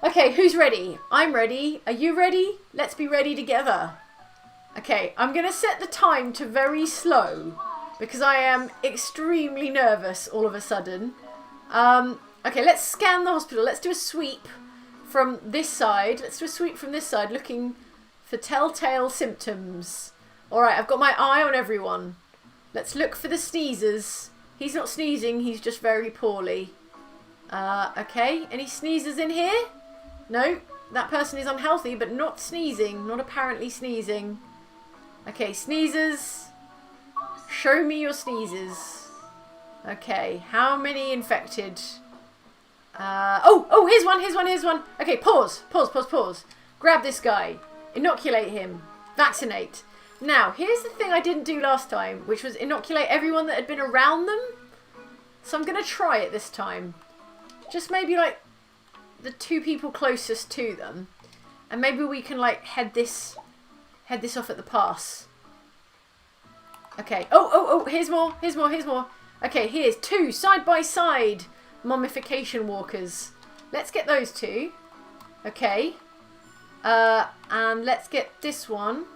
Okay, who's ready? I'm ready. Are you ready? Let's be ready together. Okay, I'm going to set the time to very slow because I am extremely nervous all of a sudden. Okay, let's scan the hospital. Let's do a sweep from this side. Let's do a sweep from this side looking for telltale symptoms. Alright, I've got my eye on everyone. Let's look for the sneezers. He's not sneezing, he's just very poorly. Okay, any sneezers in here? No, that person is unhealthy but not sneezing. Not apparently sneezing. Okay, sneezers. Show me your sneezes. Okay, how many infected? Here's one. Okay, pause. Grab this guy. Inoculate him. Vaccinate. Now, here's the thing I didn't do last time, which was inoculate everyone that had been around them. So I'm going to try it this time. Just maybe, like, the 2 people closest to them. And maybe we can, like, head this off at the pass. Okay. Oh, here's more. Okay, here's 2 side-by-side mummification walkers. Let's get those 2. Okay. And let's get this one.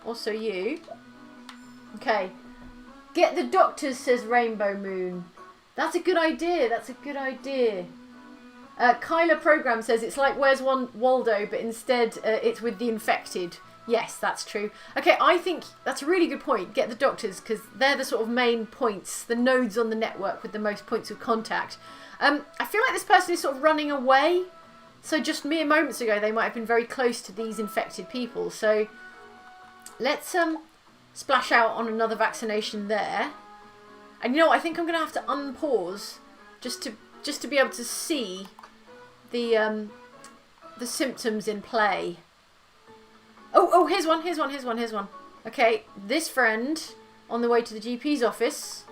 Also you. Okay. Get the doctors, says Rainbow Moon. That's a good idea. Kyla Program says it's like Where's Waldo, but instead it's with the infected. Yes, that's true. Okay, I think that's a really good point. Get the doctors, because they're the sort of main points, the nodes on the network with the most points of contact. I feel like this person is sort of running away. So just mere moments ago, they might have been very close to these infected people. So let's splash out on another vaccination there. And you know what? I think I'm going to have to unpause just to be able to see the symptoms in play. Oh, here's one. Okay, this friend on the way to the GP's office.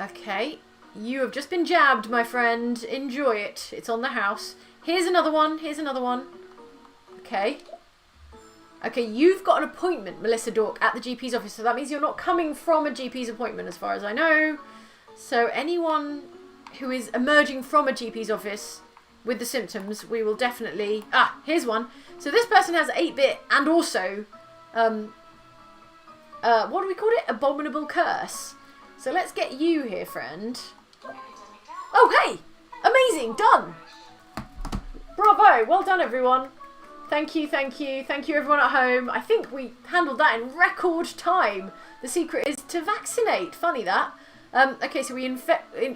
Okay, you have just been jabbed, my friend. Enjoy it. It's on the house. Here's another one. Okay. Okay, you've got an appointment, Melissa Dork, at the GP's office. So that means you're not coming from a GP's appointment, as far as I know. So anyone who is emerging from a GP's office with the symptoms, we will definitely... Ah, here's one. So this person has 8-bit and also... what do we call it? Abominable curse. So let's get you here, friend. Oh, hey! Amazing! Done! Bravo! Well done, everyone. Thank you. Thank you, everyone at home. I think we handled that in record time. The secret is to vaccinate. Funny that. Okay, so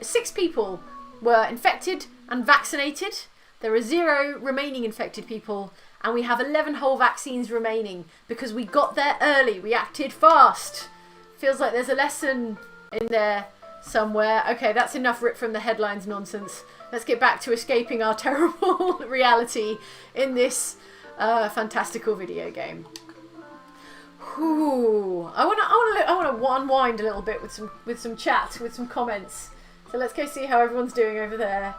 6 people were infected and vaccinated. There are 0 remaining infected people. And we have 11 whole vaccines remaining because we got there early. We acted fast. Feels like there's a lesson in there somewhere. Okay, that's enough rip from the headlines nonsense. Let's get back to escaping our terrible reality in this fantastical video game. Whew. I want to unwind a little bit with some chat, with some comments. So let's go see how everyone's doing over there.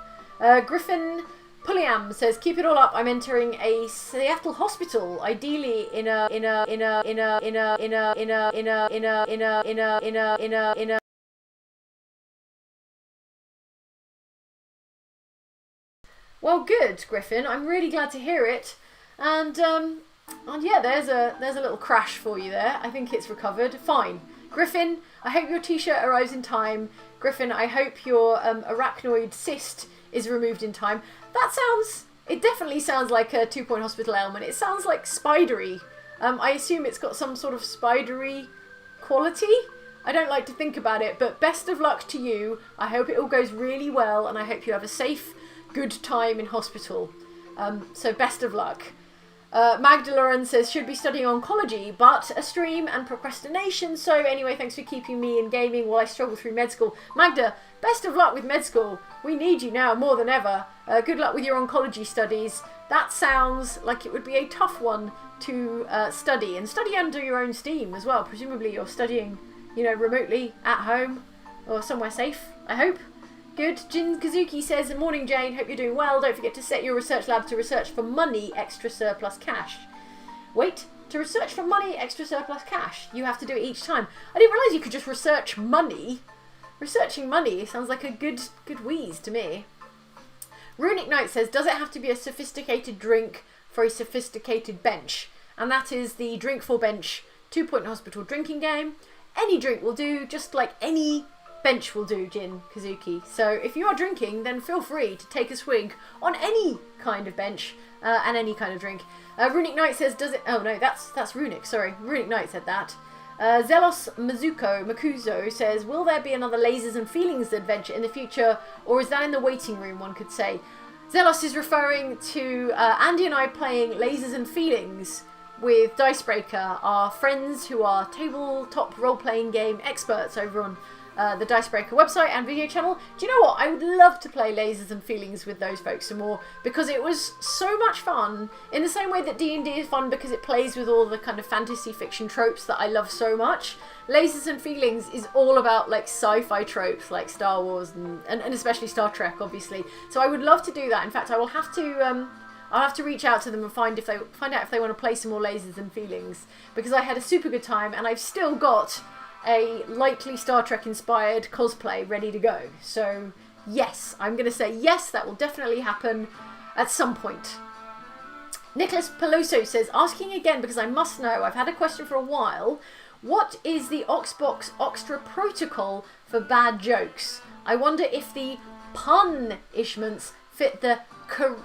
Griffin Pulliam says, "Keep it all up. I'm entering a Seattle hospital, ideally in a Well, good, Griffin. I'm really glad to hear it. And yeah, there's a little crash for you there. I think it's recovered. Fine. Griffin, I hope your t-shirt arrives in time. Griffin, I hope your arachnoid cyst is removed in time. It definitely sounds like a 2 Point Hospital ailment. It sounds like spidery. I assume it's got some sort of spidery quality. I don't like to think about it, but best of luck to you. I hope it all goes really well, and I hope you have a safe, good time in hospital. So best of luck. Magdalene says, should be studying oncology, but a stream and procrastination. So anyway, thanks for keeping me in gaming while I struggle through med school. Magda, best of luck with med school. We need you now more than ever. Good luck with your oncology studies. That sounds like it would be a tough one to study, and study under your own steam as well. Presumably you're studying, remotely at home or somewhere safe, I hope. Good. Jin Kazuki says, morning Jane, hope you're doing well. Don't forget to set your research lab to research for money, extra surplus cash. Wait, to research for money, extra surplus cash. You have to do it each time. I didn't realise you could just research money. Researching money sounds like a good wheeze to me. Runic Knight says, does it have to be a sophisticated drink for a sophisticated bench? And that is the Drink for Bench 2 Point Hospital drinking game. Any drink will do, just like any bench will do, Jin Kazuki. So if you are drinking, then feel free to take a swig on any kind of bench and any kind of drink. Runic Knight says, does it... Oh no, that's Runic, sorry. Runic Knight said that. Zelos Makuzo says, will there be another Lasers and Feelings adventure in the future, or is that in the waiting room, one could say? Zelos is referring to Andy and I playing Lasers and Feelings with Dicebreaker, our friends who are tabletop role-playing game experts over on the Dicebreaker website and video channel. Do you know what? I would love to play Lasers and Feelings with those folks some more, because it was so much fun, in the same way that D&D is fun because it plays with all the kind of fantasy fiction tropes that I love so much. Lasers and Feelings is all about like sci-fi tropes like Star Wars and especially Star Trek, obviously. So I would love to do that. In fact, I will have to I'll have to reach out to them and find out if they want to play some more Lasers and Feelings, because I had a super good time and I've still got a lightly Star Trek inspired cosplay ready to go. So yes, I'm going to say yes, that will definitely happen at some point. Nicholas Peloso says, asking again because I must know, I've had a question for a while. What is the Oxbox Oxtra protocol for bad jokes? I wonder if the punishments fit the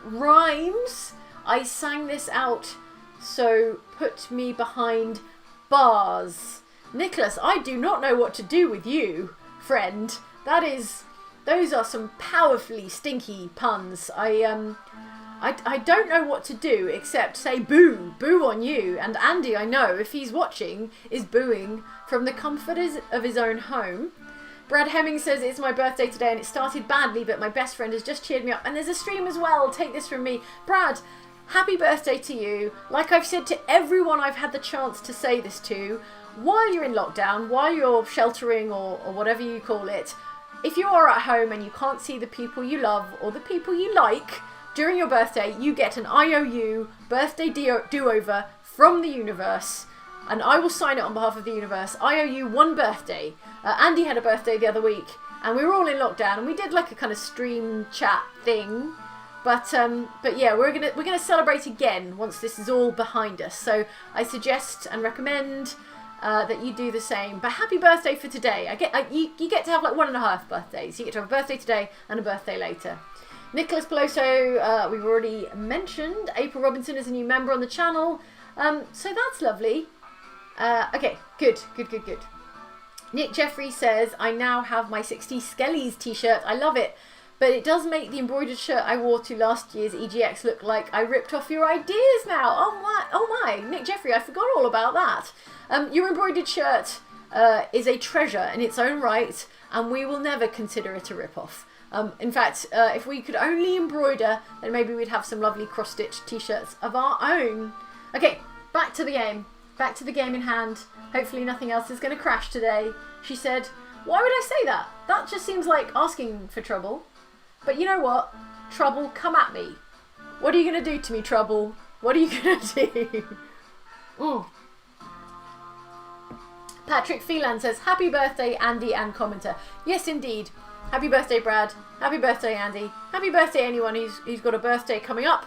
rhymes. I sang this out, so put me behind bars. Nicholas, I do not know what to do with you, friend. Those are some powerfully stinky puns. I don't know what to do except say boo on you. And Andy, I know, if he's watching, is booing from the comfort of his own home. Brad Hemming says, it's my birthday today and it started badly, but my best friend has just cheered me up. And there's a stream as well. Take this from me. Brad, happy birthday to you. Like I've said to everyone I've had the chance to say this to, while you're in lockdown, while you're sheltering or whatever you call it, if you are at home and you can't see the people you love or the people you like during your birthday, you get an IOU birthday do-over from the universe, and I will sign it on behalf of the universe. I owe you one birthday. Andy had a birthday the other week and we were all in lockdown and we did like a kind of stream chat thing. But yeah, we're gonna celebrate again once this is all behind us. So I suggest and recommend that you do the same. But happy birthday for today. You get to have like 1.5 birthdays. You get to have a birthday today and a birthday later. Nicholas Peloso, we've already mentioned. April Robinson is a new member on the channel. So that's lovely. Okay, good. Nick Jeffrey says, I now have my 60 Skellies t-shirt. I love it. But it does make the embroidered shirt I wore to last year's EGX look like I ripped off your ideas now. Oh my, Nick Jeffrey, I forgot all about that. Your embroidered shirt is a treasure in its own right, and we will never consider it a rip-off. In fact, if we could only embroider, then maybe we'd have some lovely cross-stitch t-shirts of our own. Okay, back to the game. Back to the game in hand. Hopefully nothing else is going to crash today. She said, why would I say that? That just seems like asking for trouble. But you know what? Trouble, come at me. What are you going to do to me, Trouble? What are you going to do? Patrick Phelan says, happy birthday, Andy and commenter. Yes, indeed. Happy birthday, Brad. Happy birthday, Andy. Happy birthday, anyone who's got a birthday coming up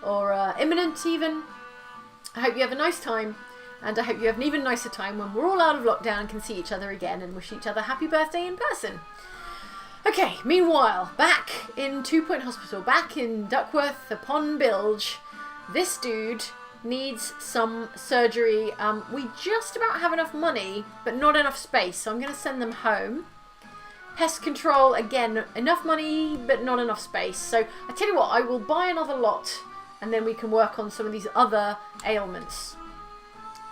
or imminent even. I hope you have a nice time, and I hope you have an even nicer time when we're all out of lockdown and can see each other again and wish each other happy birthday in person. Okay, meanwhile, back in 2 Point Hospital, back in Duckworth upon Bilge, this dude needs some surgery. We just about have enough money, but not enough space, so I'm going to send them home. Pest control, again, enough money, but not enough space. So I tell you what, I will buy another lot, and then we can work on some of these other ailments.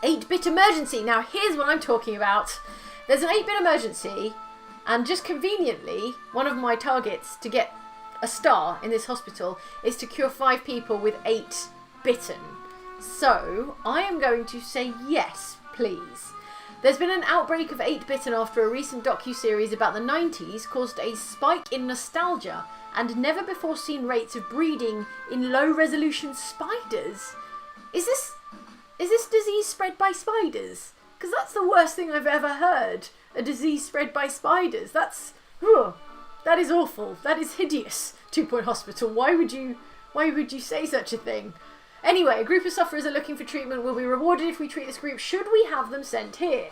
8-bit emergency. Now, here's what I'm talking about. There's an 8-bit emergency, and just conveniently, one of my targets to get a star in this hospital is to cure 5 people with 8 bitten. So, I am going to say yes, please. There's been an outbreak of 8-bitten after a recent docu-series about the 90s caused a spike in nostalgia and never before seen rates of breeding in low-resolution spiders. Is this disease spread by spiders? Because that's the worst thing I've ever heard. A disease spread by spiders. That is awful. That is hideous. 2 Point Hospital. Why would you say such a thing? Anyway, a group of sufferers are looking for treatment. Will be rewarded if we treat this group. Should we have them sent here?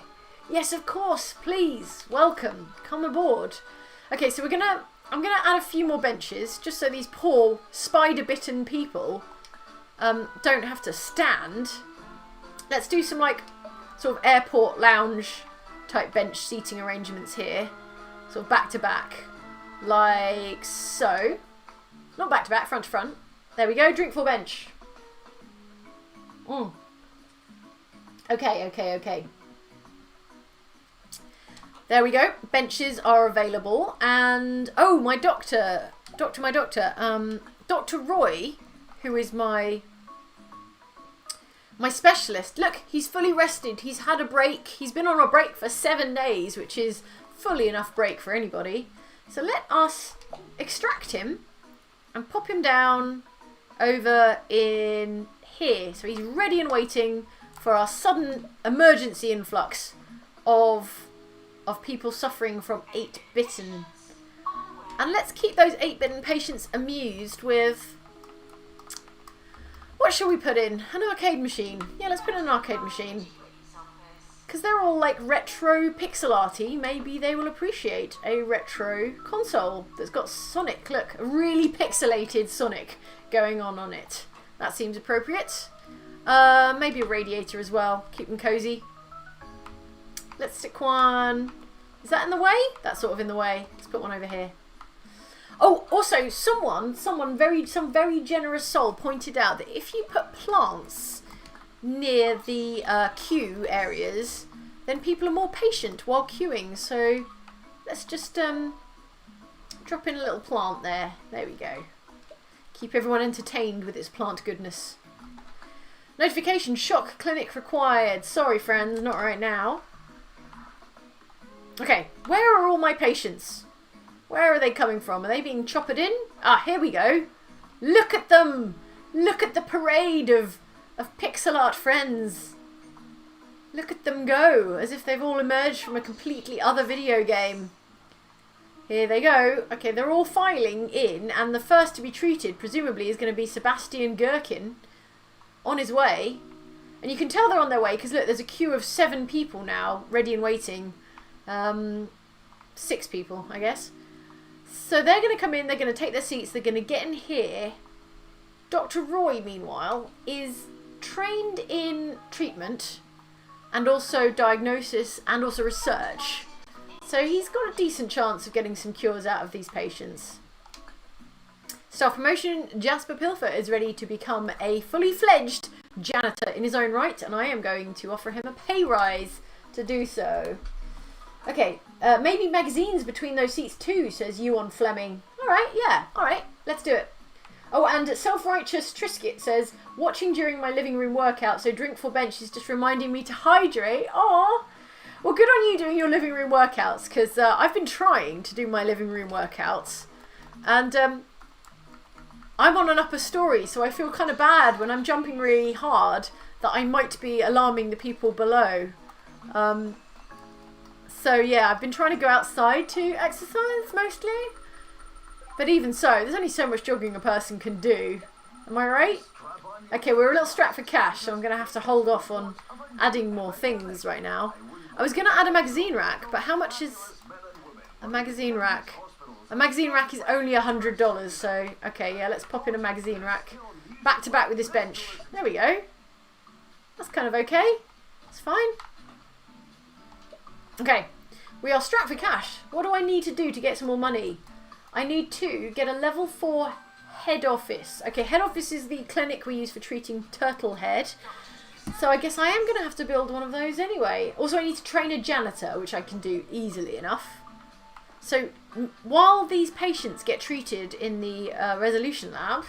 Yes, of course. Please. Welcome. Come aboard. Okay, so I'm gonna add a few more benches just so these poor spider-bitten people don't have to stand. Let's do some like sort of airport lounge type bench seating arrangements here. Sort of back to back. Like so. Not back to back, front to front. There we go. Drink full bench. Okay. There we go. Benches are available. And, oh, my doctor. Dr. Roy, who is my specialist. Look, he's fully rested. He's had a break. He's been on a break for 7 days, which is fully enough break for anybody. So let us extract him and pop him down over in here. So he's ready and waiting for our sudden emergency influx of people suffering from 8-bitten. And let's keep those 8-bitten patients amused with... What shall we put in? An arcade machine. Yeah, let's put in an arcade machine. Because they're all like retro pixel arty, maybe they will appreciate a retro console that's got Sonic. Look, a really pixelated Sonic going on it. That seems appropriate. Maybe a radiator as well. Keep them cozy. Let's stick one... Is that in the way? That's sort of in the way. Let's put one over here. Oh, also, some very generous soul pointed out that if you put plants near the queue areas, then people are more patient while queuing. So let's just drop in a little plant there. There we go. Keep everyone entertained with its plant goodness. Notification, shock clinic required. Sorry, friends, not right now. Okay, where are all my patients? Where are they coming from? Are they being choppered in? Ah, here we go. Look at them. Look at the parade of pixel art friends. Look at them go, as if they've all emerged from a completely other video game. Here they go. Okay, they're all filing in, and the first to be treated, presumably, is going to be Sebastian Gherkin, on his way. And you can tell they're on their way, because look, there's a queue of 7 people now, ready and waiting. 6 people, I guess. So they're going to come in, they're going to take their seats, they're going to get in here. Dr. Roy, meanwhile, is trained in treatment and also diagnosis and also research. So he's got a decent chance of getting some cures out of these patients. Staff promotion, Jasper Pilfer is ready to become a fully fledged janitor in his own right, and I am going to offer him a pay rise to do so. Okay, maybe magazines between those seats too, says Ewan Fleming. Alright, yeah, alright, let's do it. Oh, and Self-Righteous Trisket says, watching during my living room workout, so drink full bench is just reminding me to hydrate. Aww. Well, good on you doing your living room workouts, because I've been trying to do my living room workouts. And I'm on an upper story, so I feel kind of bad when I'm jumping really hard that I might be alarming the people below. So yeah, I've been trying to go outside to exercise mostly. But even so, there's only so much jogging a person can do. Am I right? Okay, we're a little strapped for cash, so I'm going to have to hold off on adding more things right now. I was going to add a magazine rack, but how much is a magazine rack? A magazine rack is only $100, so okay, yeah, let's pop in a magazine rack. Back to back with this bench. There we go. That's kind of okay. It's fine. Okay, we are strapped for cash. What do I need to do to get some more money? I need to get a level 4 head office. Okay, head office is the clinic we use for treating turtle head. So I guess I am going to have to build one of those anyway. Also, I need to train a janitor, which I can do easily enough. So while these patients get treated in the resolution lab,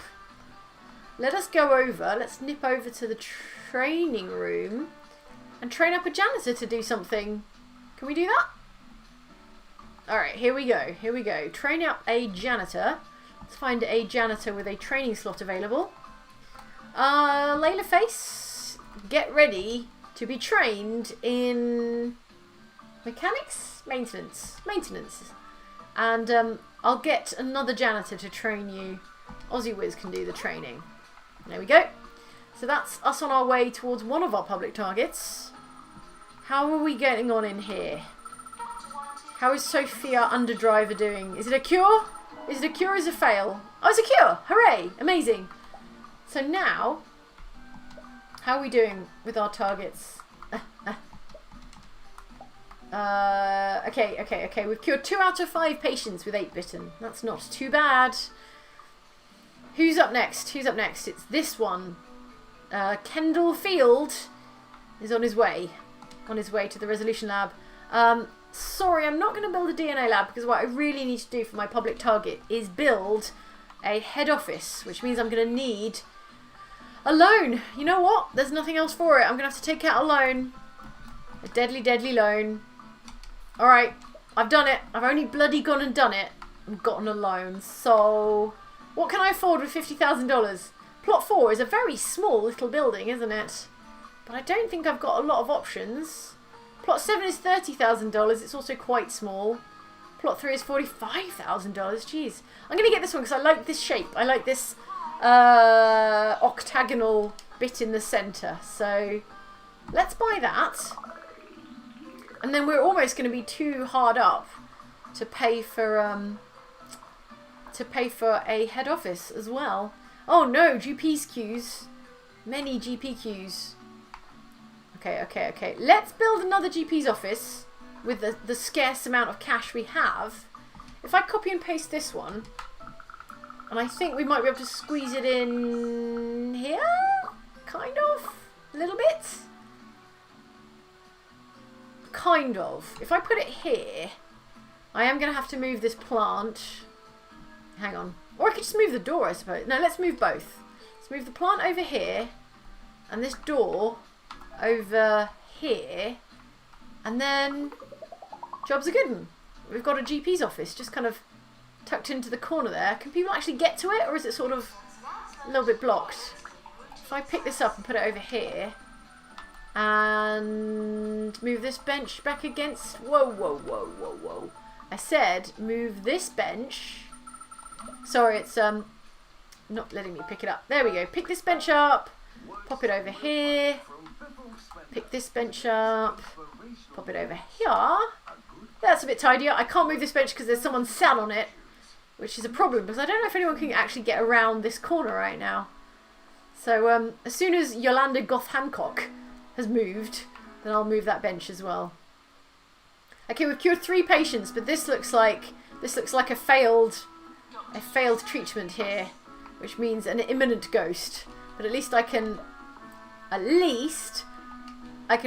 let us go over, let's nip over to the training room and train up a janitor to do something. Can we do that? Alright, here we go. Here we go. Train up a janitor. Let's find a janitor with a training slot available. Layla Face, get ready to be trained in mechanics? Maintenance. And I'll get another janitor to train you. Aussie Wiz can do the training. There we go. So that's us on our way towards one of our public targets. How are we getting on in here? How is Sophia Underdriver doing? Is it a cure? Is it a cure or is it a fail? Oh, it's a cure! Hooray! Amazing. So now, how are we doing with our targets? Okay. We've cured 2 out of 5 patients with 8-bitten. That's not too bad. Who's up next? It's this one. Kendall Field is on his way. On his way to the resolution lab. Sorry, I'm not going to build a DNA lab because what I really need to do for my public target is build a head office, which means I'm going to need a loan. You know what? There's nothing else for it. I'm going to have to take out a loan. A deadly, deadly loan. Alright, I've done it. I've only bloody gone and done it and gotten a loan. So, what can I afford with $50,000? Plot 4 is a very small little building, isn't it? But I don't think I've got a lot of options. Plot 7 is $30,000. It's also quite small. Plot 3 is $45,000. Jeez. I'm going to get this one because I like this shape. I like this octagonal bit in the centre. So let's buy that. And then we're almost going to be too hard up to pay for a head office as well. Oh no, GP's queues. Many GP queues. Okay. Let's build another GP's office with the scarce amount of cash we have. If I copy and paste this one, and I think we might be able to squeeze it in here? Kind of? A little bit? Kind of. If I put it here, I am going to have to move this plant. Hang on. Or I could just move the door, I suppose. No, let's move both. Let's move the plant over here, and this door over here, and then job's a good one. We've got a GP's office just kind of tucked into the corner there. Can people actually get to it, or is it sort of a little bit blocked? If I pick this up and put it over here and move this bench back against... Whoa. I said move this bench. Sorry, it's not letting me pick it up. There we go. Pick this bench up, pop it over here. Pick this bench up, pop it over here. That's a bit tidier. I can't move this bench because there's someone sat on it, which is a problem because I don't know if anyone can actually get around this corner right now. So as soon as Yolanda Goth Hancock has moved, then I'll move that bench as well. Okay, we've cured 3 patients, but this looks like a failed treatment here, which means an imminent ghost. But at least I can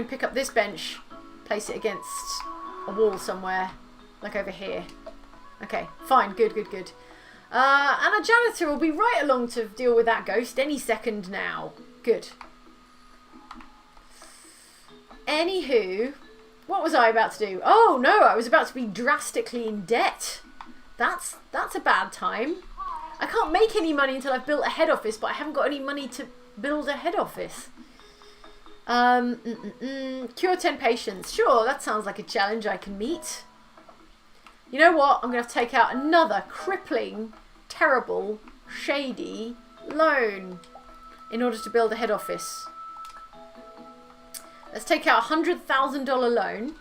pick up this bench, place it against a wall somewhere, like over here. Okay, fine, good. And a janitor will be right along to deal with that ghost any second now. Good. Anywho, what was I about to do? Oh no, I was about to be drastically in debt. That's a bad time. I can't make any money until I've built a head office, but I haven't got any money to build a head office. Cure 10 patients. Sure, that sounds like a challenge I can meet. You know what? I'm going to take out another crippling, terrible, shady loan in order to build a head office. Let's take out a $100,000 loan.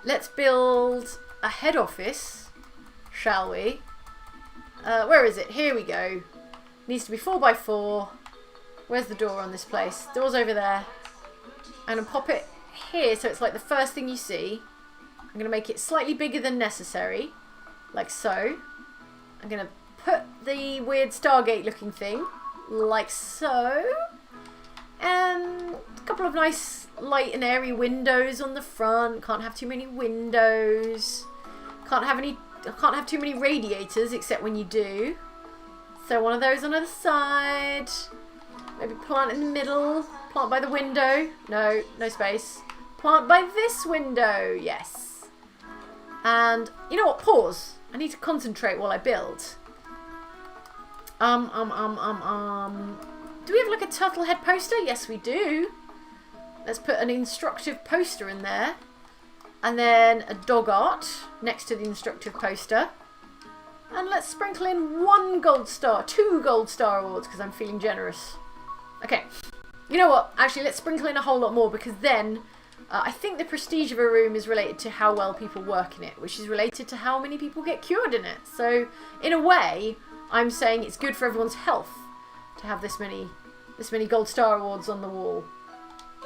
Let's build a head office, shall we? Where is it? Here we go. Needs to be 4x4. Where's the door on this place? Door's over there. I'm going to pop it here so it's like the first thing you see. I'm going to make it slightly bigger than necessary. Like so. I'm going to put the weird Stargate looking thing. Like so. And a couple of nice light and airy windows on the front. Can't have too many windows. Can't have too many radiators except when you do. So one of those on the side. Maybe plant in the middle. Plant by the window. No, no space. Plant by this window. Yes. And you know what? Pause. I need to concentrate while I build. Do we have like a turtle head poster? Yes, we do. Let's put an instructive poster in there. And then a dog art next to the instructive poster. And let's sprinkle in 1 gold star, 2 gold star awards because I'm feeling generous. Okay. You know what? Actually, let's sprinkle in a whole lot more because then I think the prestige of a room is related to how well people work in it, which is related to how many people get cured in it. So, in a way, I'm saying it's good for everyone's health to have this many gold star awards on the wall.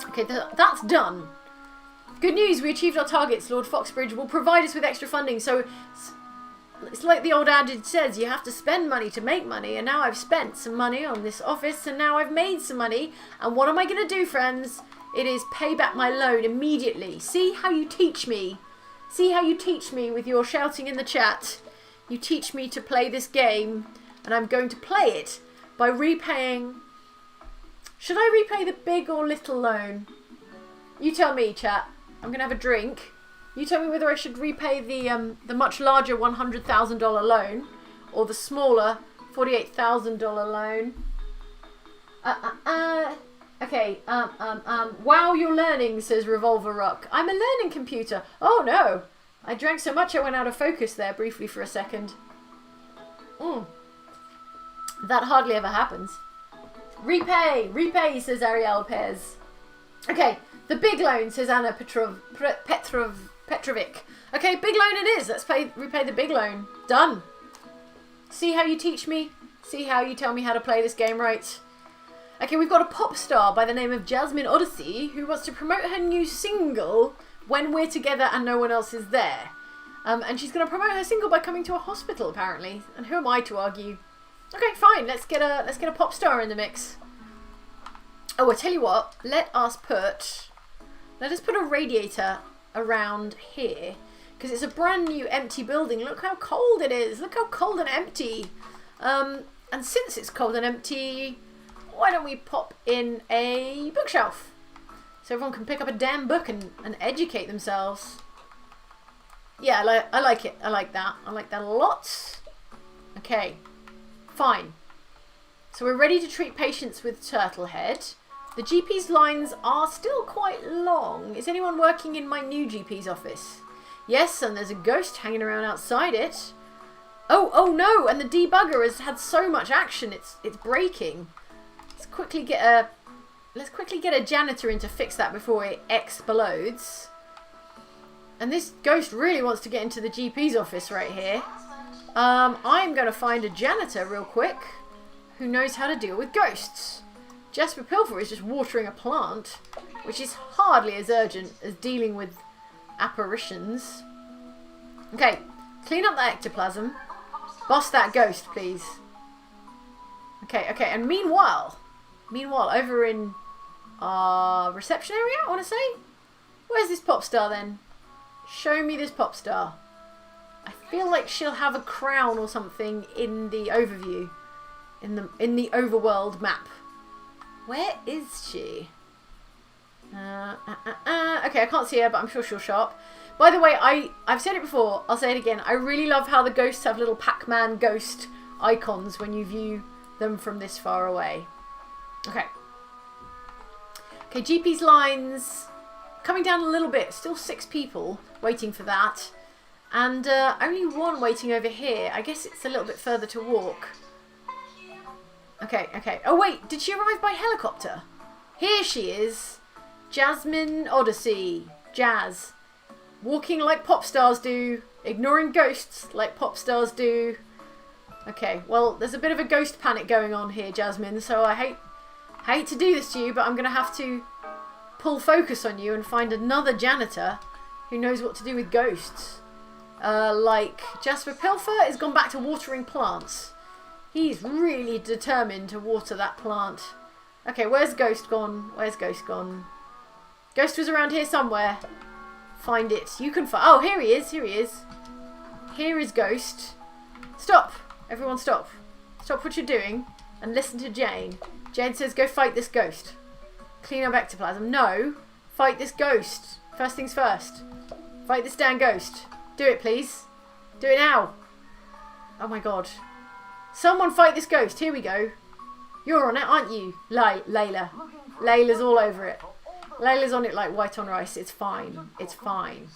Okay, that's done. Good news, we achieved our targets. Lord Foxbridge will provide us with extra funding. So it's like the old adage says, you have to spend money to make money. And now I've spent some money on this office and now I've made some money. And what am I going to do, friends? It is pay back my loan immediately. See how you teach me. See how you teach me with your shouting in the chat. You teach me to play this game. And I'm going to play it by repaying... Should I repay the big or little loan? You tell me, chat. I'm going to have a drink. You tell me whether I should repay the much larger $100,000 loan or the smaller $48,000 loan. Okay. Wow, you're learning, says Revolver Rock. I'm a learning computer. Oh no. I drank so much I went out of focus there briefly for a second. That hardly ever happens. Repay, says Ariel Pez. Okay, the big loan, says Anna Petrovic. Okay, big loan it is. Let's repay the big loan. Done. See how you teach me? See how you tell me how to play this game right? Okay, we've got a pop star by the name of Jasmine Odyssey who wants to promote her new single When We're Together and No One Else Is There. And she's going to promote her single by coming to a hospital, apparently. And who am I to argue? Okay, fine. Let's get a pop star in the mix. Oh, I tell you what. Let us put a radiator around here because it's a brand new empty building. Look how cold it is. Look how cold and empty. And since it's cold and empty, why don't we pop in a bookshelf so everyone can pick up a damn book and educate themselves. Yeah, I like it. I like that. I like that a lot. Okay. Fine. So we're ready to treat patients with turtle head. The GP's lines are still quite long. Is anyone working in my new GP's office? Yes, and there's a ghost hanging around outside it. Oh no, and the debugger has had so much action, it's breaking. Let's quickly get a janitor in to fix that before it explodes. And this ghost really wants to get into the GP's office right here. I'm going to find a janitor real quick who knows how to deal with ghosts. Jasper Pilfer is just watering a plant, which is hardly as urgent as dealing with apparitions. Okay, clean up the ectoplasm. Boss that ghost, please. Okay, and meanwhile, over in our reception area, I want to say? Where's this pop star then? Show me this pop star. I feel like she'll have a crown or something in the overview, in the overworld map. Where is she? Okay, I can't see her, but I'm sure she'll show up. By the way, I've said it before, I'll say it again. I really love how the ghosts have little Pac-Man ghost icons when you view them from this far away. Okay, Okay, GP's lines coming down a little bit. Still 6 people waiting for that. And only 1 waiting over here. I guess it's a little bit further to walk. Okay, okay. Oh, wait. Did she arrive by helicopter? Here she is. Jasmine Odyssey. Jazz. Walking like pop stars do. Ignoring ghosts like pop stars do. Okay, well, there's a bit of a ghost panic going on here, Jasmine. So I hate to do this to you, but I'm going to have to pull focus on you and find another janitor who knows what to do with ghosts. Like Jasper Pilfer has gone back to watering plants. He's really determined to water that plant. Okay, where's Ghost gone? Where's Ghost gone? Ghost was around here somewhere. Find it. You can find... Oh, here he is. Here he is. Here is Ghost. Stop. Everyone stop. Stop what you're doing and listen to Jane. Jane says go fight this ghost. Clean up ectoplasm. No. Fight this ghost. First things first. Fight this damn ghost. Do it, please. Do it now. Oh my god. Someone fight this ghost. Here we go. You're on it, aren't you? Layla. Layla's all over it. Layla's on it like white on rice. It's fine. It's fine.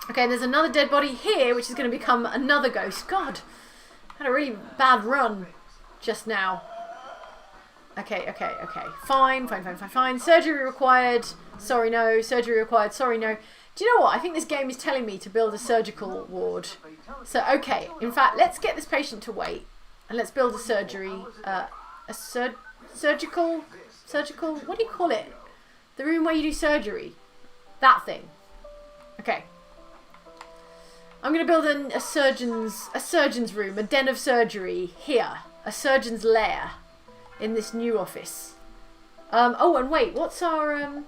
Okay, and there's another dead body here, which is going to become another ghost. God. Had a really bad run just now. Okay, okay, okay. Fine, fine, fine, fine, fine. Surgery required. Sorry, no. Surgery required. Sorry, no. Do you know what? I think this game is telling me to build a surgical ward. So, okay. In fact, let's get this patient to wait. And let's build a surgery. Surgical? What do you call it? The room where you do surgery. That thing. Okay. I'm going to build a surgeon's room. A den of surgery here. A surgeon's lair. In this new office. Oh, and wait. What's our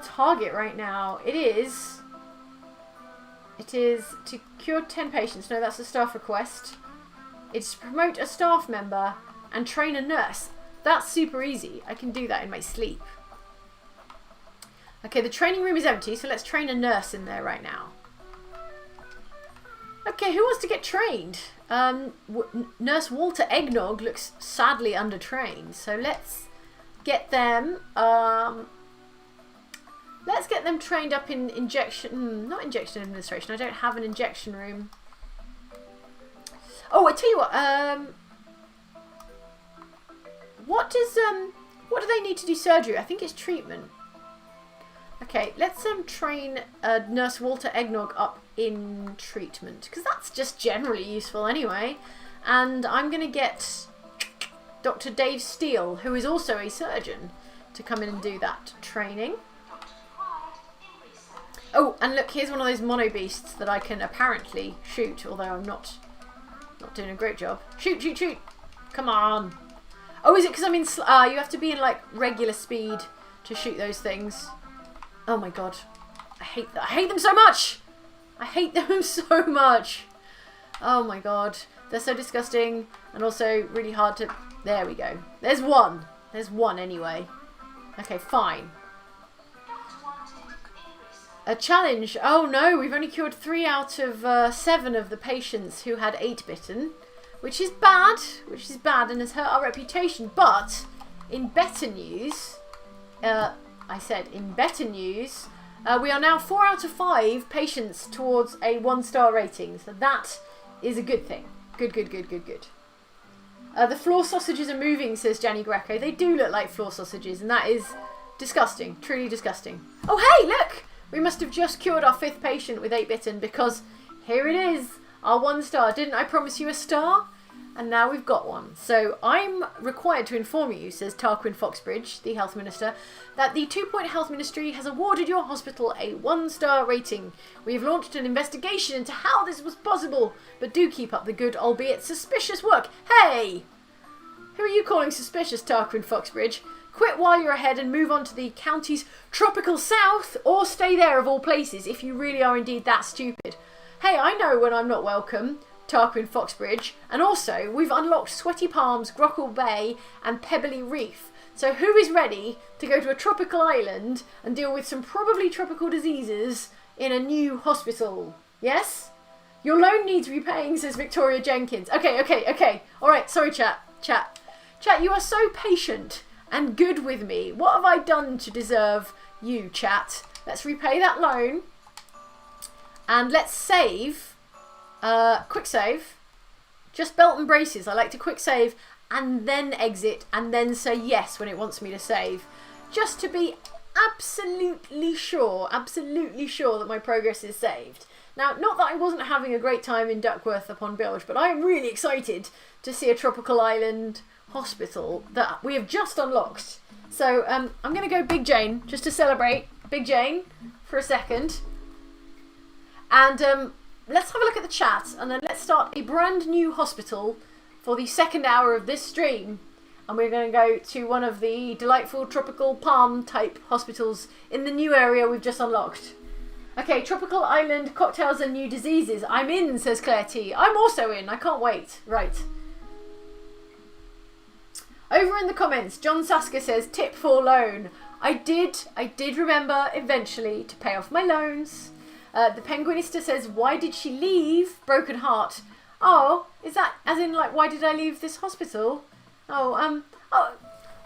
target right now? It is to cure 10 patients. No, that's a staff request. It's to promote a staff member and train a nurse. That's super easy. I can do that in my sleep. Okay, the training room is empty, so let's train a nurse in there right now. Okay, who wants to get trained? Nurse Walter Eggnog looks sadly undertrained, so let's get them. Let's get them trained up in injection. Not injection administration. I don't have an injection room. Oh, I tell you what. What do they need to do surgery? I think it's treatment. Okay, let's train Nurse Walter Eggnog up in treatment, because that's just generally useful anyway. And I'm going to get Dr. Dave Steele, who is also a surgeon, to come in and do that training. Oh, and look, here's one of those mono beasts that I can apparently shoot, although I'm not doing a great job. Shoot, shoot, shoot! Come on! Oh, is it because I'm in... you have to be in, like, regular speed to shoot those things. Oh my god. I hate that. I hate them so much! I hate them so much! Oh my god. They're so disgusting and also really hard to... There we go. There's one. There's one anyway. Okay, fine. A challenge. Oh no, we've only cured 3 out of 7 of the patients who had 8-bitten. Which is bad. Which is bad and has hurt our reputation. But, in better news... I said, in better news, we are now 4 out of 5 patients towards a 1-star rating. So that is a good thing. Good, good, good, good, good. The floor sausages are moving, says Janny Greco. They do look like floor sausages, and that is disgusting. Truly disgusting. Oh, hey, look! We must have just cured our 5th patient with 8-bitten, because here it is, our 1-star. Didn't I promise you a star? And now we've got one. So I'm required to inform you, says Tarquin Foxbridge, the health minister, that the 2 Point Health Ministry has awarded your hospital a 1-star rating. We have launched an investigation into how this was possible, but do keep up the good, albeit suspicious work. Hey! Who are you calling suspicious, Tarquin Foxbridge? Quit while you're ahead and move on to the county's tropical south, or stay there of all places if you really are indeed that stupid. Hey, I know when I'm not welcome. Tarquin Foxbridge, and also we've unlocked Sweaty Palms, Grockle Bay and Pebbly Reef. So who is ready to go to a tropical island and deal with some probably tropical diseases in a new hospital? Yes? Your loan needs repaying, says Victoria Jenkins. Okay. Alright, sorry chat, you are so patient and good with me? What have I done to deserve you, chat? Let's repay that loan. And let's save. Quick save. Just belt and braces. I like to quick save and then exit and then say yes when it wants me to save. Just to be absolutely sure that my progress is saved. Now, not that I wasn't having a great time in Duckworth upon Bilge, but I am really excited to see a tropical island hospital that we have just unlocked. So I'm going to go Big Jane, just to celebrate Big Jane for a second. And let's have a look at the chat, and then let's start a brand new hospital for the second hour of this stream. And we're going to go to one of the delightful tropical palm type hospitals in the new area we've just unlocked. Okay, tropical island, cocktails and new diseases. I'm in, says Claire T. I'm also in, I can't wait. Right. Over in the comments, John Sasker says, tip for loan. I did remember eventually to pay off my loans. The Penguinista says, why did she leave? Broken heart. Oh, is that as in like, why did I leave this hospital? Oh,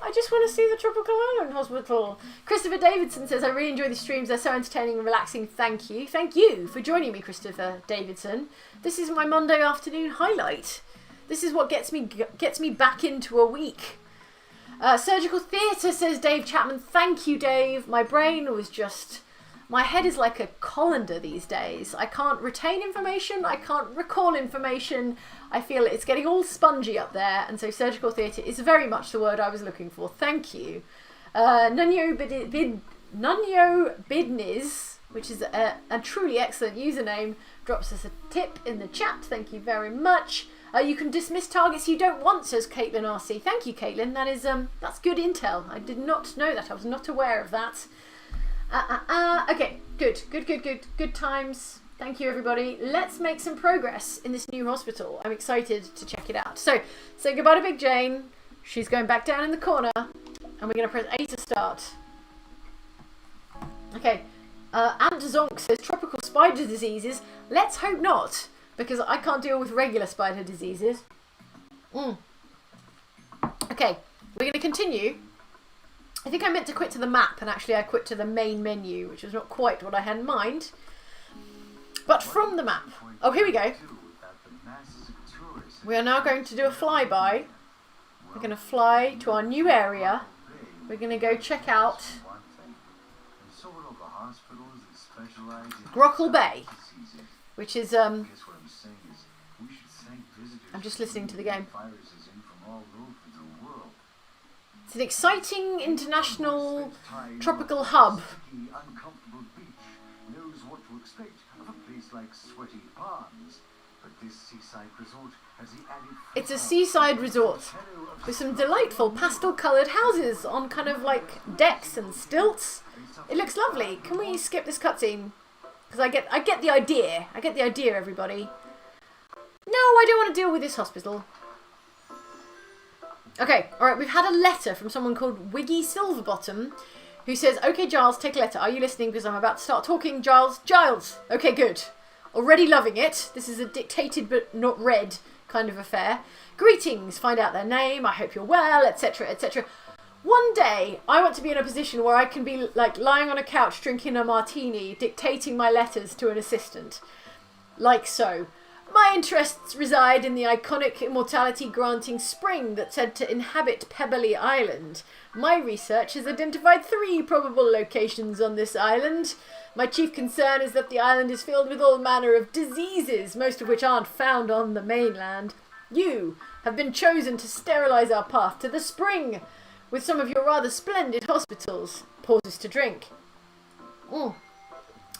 I just want to see the Tropical Island Hospital. Christopher Davidson says, I really enjoy the streams. They're so entertaining and relaxing. Thank you. Thank you for joining me, Christopher Davidson. This is my Monday afternoon highlight. This is what gets me back into a week. Surgical Theatre, says Dave Chapman. Thank you, Dave. My brain was just... My head is like a colander these days. I can't retain information. I can't recall information. I feel it's getting all spongy up there. And so surgical theatre is very much the word I was looking for. Thank you. Nunyo Bidniz, which is a truly excellent username, drops us a tip in the chat. Thank you very much. You can dismiss targets you don't want, says Caitlin RC. Thank you, Caitlin. That is that's good intel. I did not know that. I was not aware of that. Okay, good times. Thank you, everybody. Let's make some progress in this new hospital. I'm excited to check it out. So, say goodbye to Big Jane. She's going back down in the corner, and we're going to press A to start. Okay, Ant Zonk says tropical spider diseases. Let's hope not, because I can't deal with regular spider diseases. Okay, we're going to continue. I think I meant to quit to the map, and actually I quit to the main menu, which was not quite what I had in mind. But from the map. Oh, here we go. We are now going to do a flyby. We're going to fly to our new area. We're going to go check out Grockle Bay, which is, I'm just listening to the game. It's an exciting international tropical hub. It's a seaside resort with some delightful pastel-coloured houses on kind of like decks and stilts. It looks lovely. Can we skip this cutscene? Because I get the idea. I get the idea, everybody. No, I don't want to deal with this hospital. Okay, alright, we've had a letter from someone called Wiggy Silverbottom, who says, okay, Giles, take a letter. Are you listening? Because I'm about to start talking, Giles. Giles! Okay, good. Already loving it. This is a dictated but not read kind of affair. Greetings, find out their name, I hope you're well, etc., etc. One day, I want to be in a position where I can be, like, lying on a couch drinking a martini, dictating my letters to an assistant. Like so. My interests reside in the iconic immortality-granting spring that's said to inhabit Pebbly Island. My research has identified 3 probable locations on this island. My chief concern is that the island is filled with all manner of diseases, most of which aren't found on the mainland. You have been chosen to sterilise our path to the spring, with some of your rather splendid hospitals. Pauses to drink.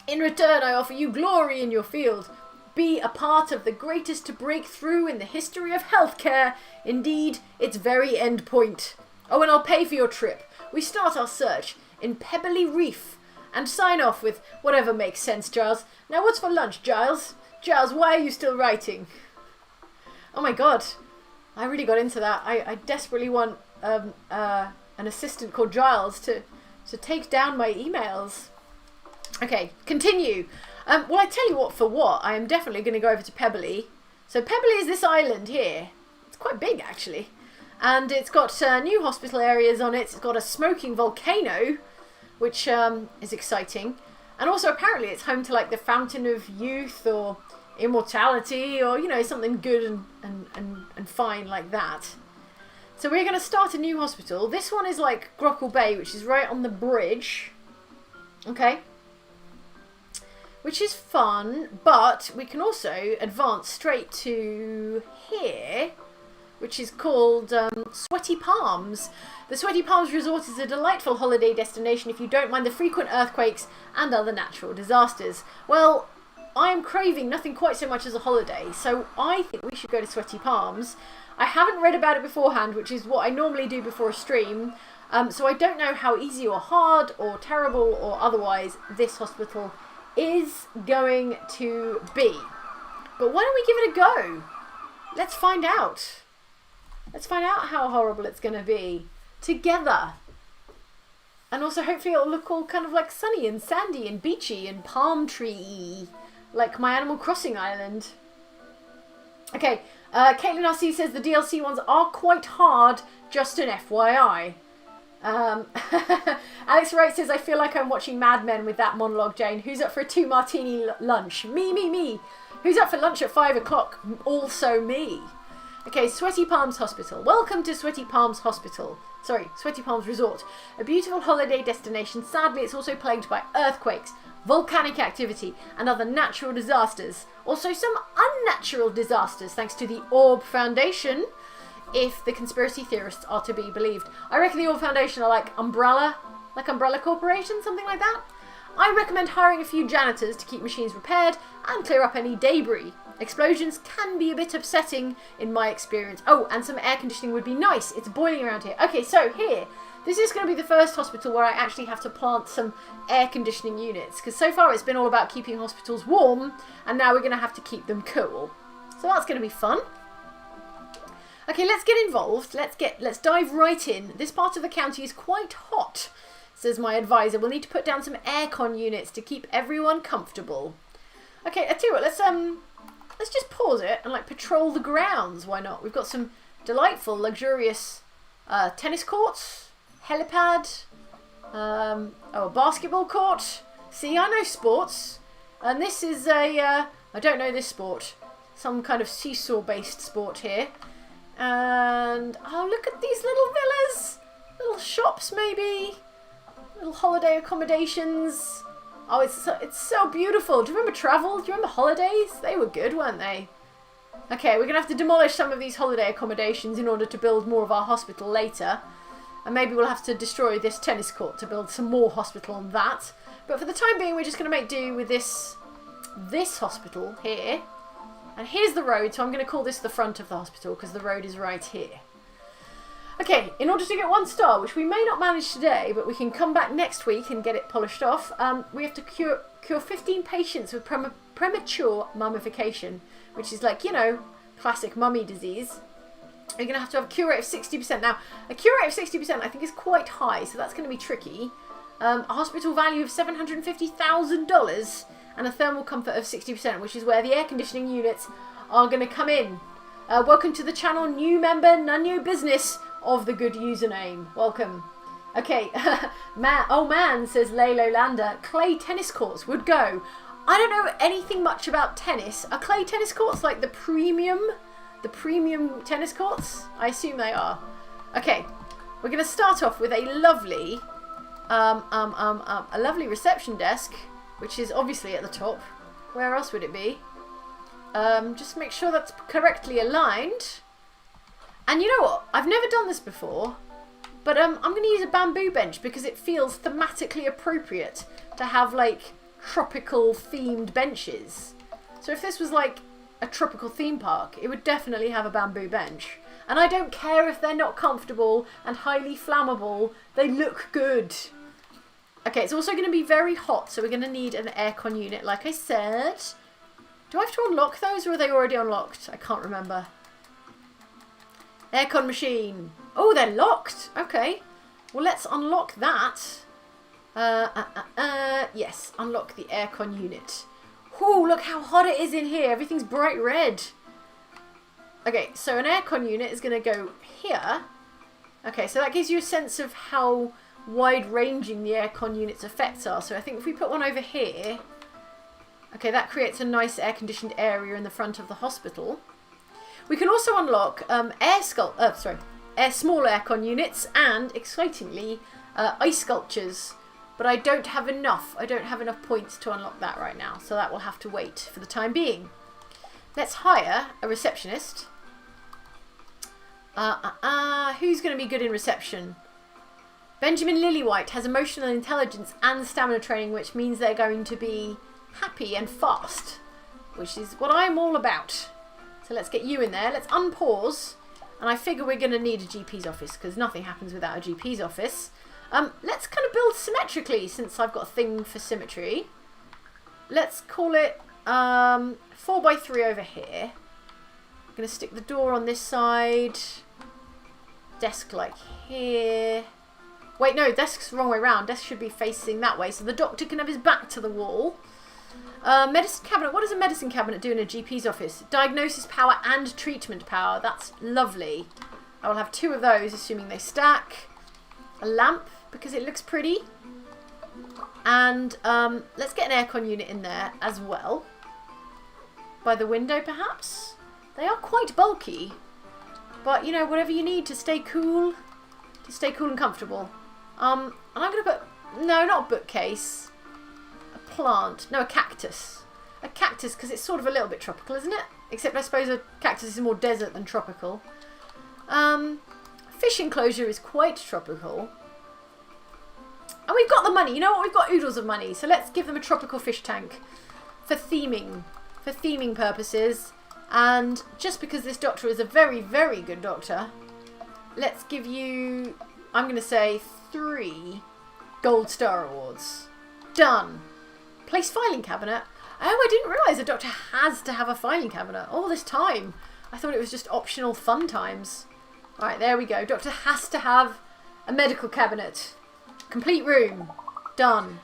In return, I offer you glory in your field. Be a part of the greatest breakthrough in the history of healthcare. Indeed, its very end point. Oh, and I'll pay for your trip. We start our search in Pebbly Reef and sign off with whatever makes sense, Giles. Now, what's for lunch, Giles? Giles, why are you still writing? Oh my god, I really got into that. I desperately want an assistant called Giles to take down my emails. Okay, continue. Well, I tell you what, for what, I am definitely going to go over to Pebbly. So Pebbly is this island here. It's quite big, actually. And it's got new hospital areas on it. It's got a smoking volcano, which is exciting. And also apparently it's home to like the fountain of youth or immortality or, you know, something good and fine like that. So we're going to start a new hospital. This one is like Grockle Bay, which is right on the bridge. Okay. Which is fun, but we can also advance straight to here, which is called Sweaty Palms. The Sweaty Palms Resort is a delightful holiday destination if you don't mind the frequent earthquakes and other natural disasters. Well, I am craving nothing quite so much as a holiday, so I think we should go to Sweaty Palms. I haven't read about it beforehand, which is what I normally do before a stream, so I don't know how easy or hard or terrible or otherwise this hospital is going to be. But why don't we give it a go? Let's find out. Let's find out how horrible it's going to be together. And also hopefully it'll look all kind of like sunny and sandy and beachy and palm tree, like my Animal Crossing island. Okay, Caitlin RC says the DLC ones are quite hard, just an FYI. Alex Wright says, I feel like I'm watching Mad Men with that monologue, Jane. Who's up for a 2 martini lunch? Me. Who's up for lunch at 5 o'clock? Also me. Okay, Sweaty Palms Hospital. Welcome to Sweaty Palms Hospital. Sorry, Sweaty Palms Resort. A beautiful holiday destination. Sadly, it's also plagued by earthquakes, volcanic activity, and other natural disasters. Also some unnatural disasters, thanks to the Orb Foundation, if the conspiracy theorists are to be believed. I reckon the Orb Foundation are like Umbrella Corporation, something like that. I recommend hiring a few janitors to keep machines repaired and clear up any debris. Explosions can be a bit upsetting in my experience. Oh, and some air conditioning would be nice. It's boiling around here. Okay, so here, this is going to be the first hospital where I actually have to plant some air conditioning units, because so far it's been all about keeping hospitals warm, and now we're going to have to keep them cool. So that's going to be fun. Okay, let's get involved. Let's dive right in. This part of the county is quite hot, says my advisor. We'll need to put down some aircon units to keep everyone comfortable. Okay, I tell you what, let's just pause it and like patrol the grounds. Why not? We've got some delightful, luxurious tennis courts, helipad, a basketball court. See, I know sports, and this is I don't know this sport, some kind of seesaw-based sport here. And oh, look at these little villas, little shops, maybe little holiday accommodations. Oh, it's so beautiful. Do you remember travel? Do you remember holidays? They were good, weren't they? Okay, we're going to have to demolish some of these holiday accommodations in order to build more of our hospital later. And maybe we'll have to destroy this tennis court to build some more hospital on that. But for the time being, we're just going to make do with this hospital here. And here's the road, so I'm going to call this the front of the hospital because the road is right here. Okay, in order to get 1 star, which we may not manage today, but we can come back next week and get it polished off, we have to cure 15 patients with premature mummification, which is like, you know, classic mummy disease. You're going to have a cure rate of 60%. Now, a cure rate of 60% I think is quite high, so that's going to be tricky. A hospital value of $750,000 and a thermal comfort of 60%, which is where the air conditioning units are going to come in. Welcome to the channel, new member, none new business of the good username. Welcome. Okay, man, says Laylo Lander, clay tennis courts would go. I don't know anything much about tennis. Are clay tennis courts like the premium tennis courts? I assume they are. Okay, we're going to start off with a lovely reception desk, which is obviously at the top. Where else would it be? Just make sure that's correctly aligned. And you know what? I've never done this before, but I'm going to use a bamboo bench because it feels thematically appropriate to have like tropical themed benches. So if this was like a tropical theme park, it would definitely have a bamboo bench. And I don't care if they're not comfortable and highly flammable, they look good. Okay, it's also going to be very hot, so we're going to need an aircon unit, like I said. Do I have to unlock those, or are they already unlocked? I can't remember. Aircon machine. Oh, they're locked. Okay. Well, let's unlock that. Yes, unlock the aircon unit. Oh, look how hot it is in here. Everything's bright red. Okay, so an aircon unit is going to go here. Okay, so that gives you a sense of how wide-ranging the aircon unit's effects are. So I think if we put one over here, okay, that creates a nice air-conditioned area in the front of the hospital. We can also unlock small aircon units and, excitingly, ice sculptures. But I don't have enough. I don't have enough points to unlock that right now, so that will have to wait for the time being. Let's hire a receptionist. Who's going to be good in reception? Benjamin Lillywhite has emotional intelligence and stamina training, which means they're going to be happy and fast, which is what I'm all about. So let's get you in there. Let's unpause. And I figure we're going to need a GP's office because nothing happens without a GP's office. Let's kind of build symmetrically since I've got a thing for symmetry. Let's call it 4x3 over here. I'm going to stick the door on this side. Desk like here. Wait, no, desk's the wrong way around. Desk should be facing that way so the doctor can have his back to the wall. Medicine cabinet. What does a medicine cabinet do in a GP's office? Diagnosis power and treatment power. That's lovely. I will have 2 of those, assuming they stack. A lamp, because it looks pretty. And let's get an aircon unit in there as well. By the window, perhaps? They are quite bulky. But, you know, whatever you need to stay cool. To stay cool and comfortable. And I'm going to put... No, not a bookcase. A plant. No, a cactus. A cactus, because it's sort of a little bit tropical, isn't it? Except I suppose a cactus is more desert than tropical. Fish enclosure is quite tropical. And we've got the money. You know what? We've got oodles of money. So let's give them a tropical fish tank. For theming. For theming purposes. And just because this doctor is a very, very good doctor, let's give you, I'm going to say, 3 gold star awards. Done. Place filing cabinet. Oh, I didn't realise a doctor has to have a filing cabinet all this time. I thought it was just optional fun times. Alright, there we go. Doctor has to have a medical cabinet. Complete room. Done.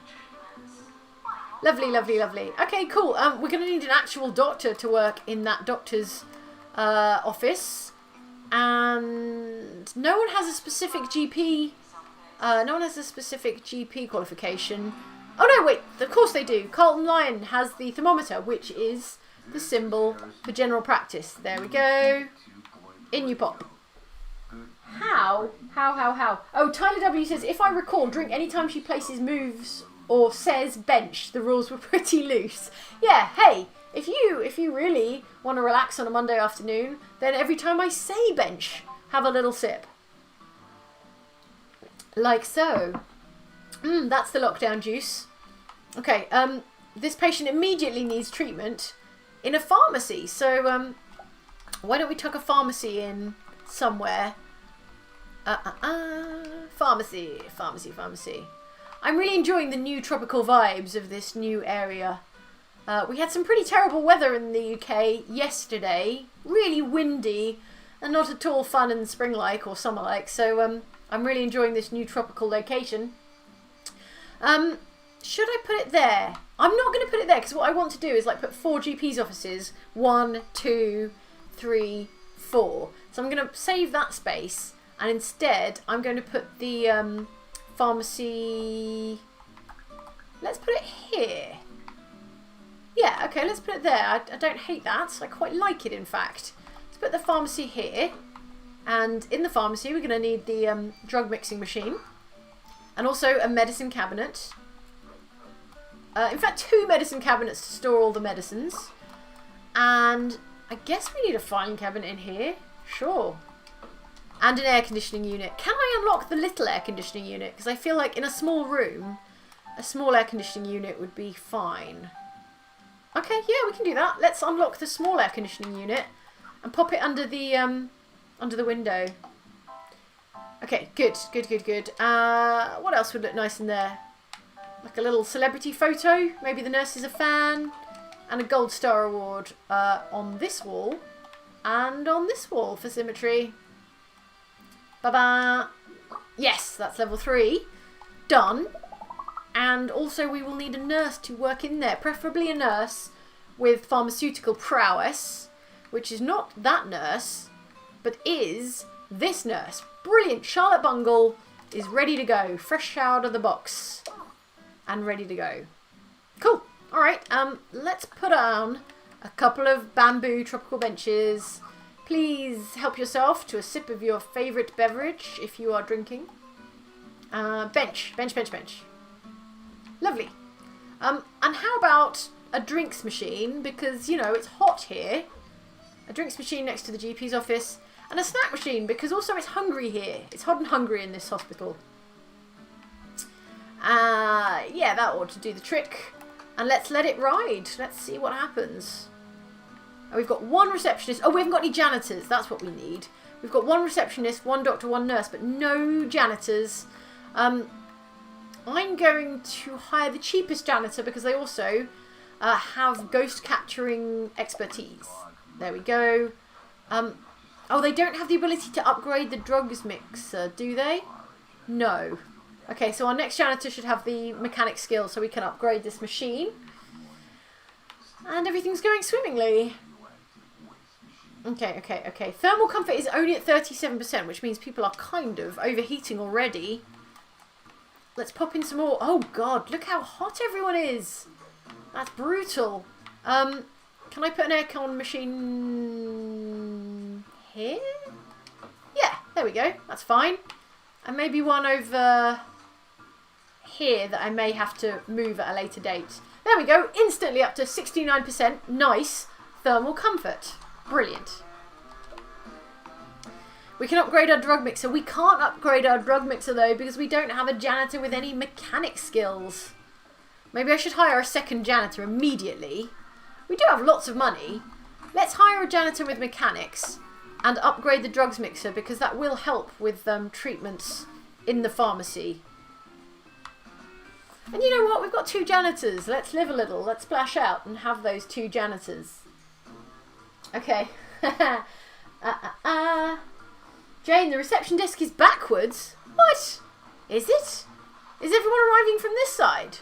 Lovely, lovely, lovely. Okay, cool. We're going to need an actual doctor to work in that doctor's office. And no one has a specific GP. No one has a specific GP qualification. Oh no, wait. Of course they do. Carlton Lyon has the thermometer, which is the symbol for general practice. There we go. In you pop. How? Oh, Tyler W says, if I recall, drink anytime she places moves or says bench. The rules were pretty loose. Yeah, hey, if you really want to relax on a Monday afternoon, then every time I say bench, have a little sip. Like so. That's the lockdown juice. Okay, this patient immediately needs treatment in a pharmacy. So, why don't we tuck a pharmacy in somewhere? Pharmacy. I'm really enjoying the new tropical vibes of this new area. We had some pretty terrible weather in the UK yesterday. Really windy and not at all fun and spring-like or summer-like. So I'm really enjoying this new tropical location. Should I put it there? I'm not going to put it there because what I want to do is like put 4 GP's offices. 1, 2, 3, 4. So I'm going to save that space. And instead, I'm going to put the pharmacy... Let's put it here. Yeah, okay, let's put it there. I don't hate that. I quite like it, in fact. Let's put the pharmacy here. And in the pharmacy, we're going to need the drug mixing machine. And also a medicine cabinet. In fact, 2 medicine cabinets to store all the medicines. And I guess we need a filing cabinet in here. Sure. And an air conditioning unit. Can I unlock the little air conditioning unit? Because I feel like in a small room, a small air conditioning unit would be fine. Okay, yeah, we can do that. Let's unlock the small air conditioning unit and pop it under the window. Okay, good. What else would look nice in there? Like a little celebrity photo. Maybe the nurse is a fan. And a gold star award on this wall. And on this wall for symmetry. Ba-ba! Yes, that's level 3. Done. And also we will need a nurse to work in there. Preferably a nurse with pharmaceutical prowess, which is not that nurse, but is this nurse. Brilliant. Charlotte Bungle is ready to go. Fresh out of the box. And ready to go. Cool. Alright, let's put on a couple of bamboo tropical benches. Please help yourself to a sip of your favourite beverage if you are drinking. Bench. Lovely. And how about a drinks machine? Because, you know, it's hot here. A drinks machine next to the GP's office. And a snack machine, because also it's hungry here. It's hot and hungry in this hospital. Yeah, that ought to do the trick. And let's let it ride. Let's see what happens. Oh, we've got one receptionist. Oh, we haven't got any janitors. That's what we need. We've got one receptionist, one doctor, one nurse, but no janitors. I'm going to hire the cheapest janitor because they also have ghost capturing expertise. There we go. Oh, they don't have the ability to upgrade the drugs mixer, do they? No. Okay, so our next janitor should have the mechanic skill so we can upgrade this machine. And everything's going swimmingly. Okay. Thermal comfort is only at 37%, which means people are kind of overheating already. Let's pop in some more. Oh, God, look how hot everyone is. That's brutal. Can I put an aircon machine here? Yeah, there we go. That's fine. And maybe one over here that I may have to move at a later date. There we go. Instantly up to 69%. Nice thermal comfort. Brilliant. We can upgrade our drug mixer. We can't upgrade our drug mixer though because we don't have a janitor with any mechanic skills. Maybe I should hire a second janitor immediately. We do have lots of money. Let's hire a janitor with mechanics and upgrade the drugs mixer because that will help with treatments in the pharmacy. And you know what? We've got 2 janitors. Let's live a little. Let's splash out and have those 2 janitors. Okay. Jane, the reception desk is backwards. What? Is it? Is everyone arriving from this side?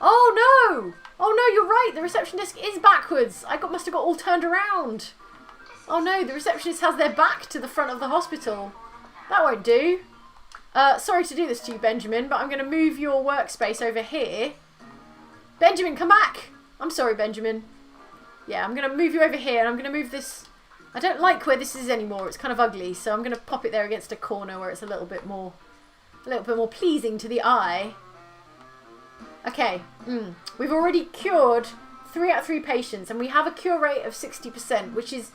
Oh no! Oh no, you're right. The reception desk is backwards. Must have got all turned around. Oh no, the receptionist has their back to the front of the hospital. That won't do. Sorry to do this to you, Benjamin, but I'm going to move your workspace over here. Benjamin, come back! I'm sorry, Benjamin. Yeah, I'm going to move you over here, and I'm going to move this... I don't like where this is anymore. It's kind of ugly, so I'm going to pop it there against a corner where it's a little bit more pleasing to the eye. Okay, we've already cured 3 out of 3 patients, and we have a cure rate of 60%, which is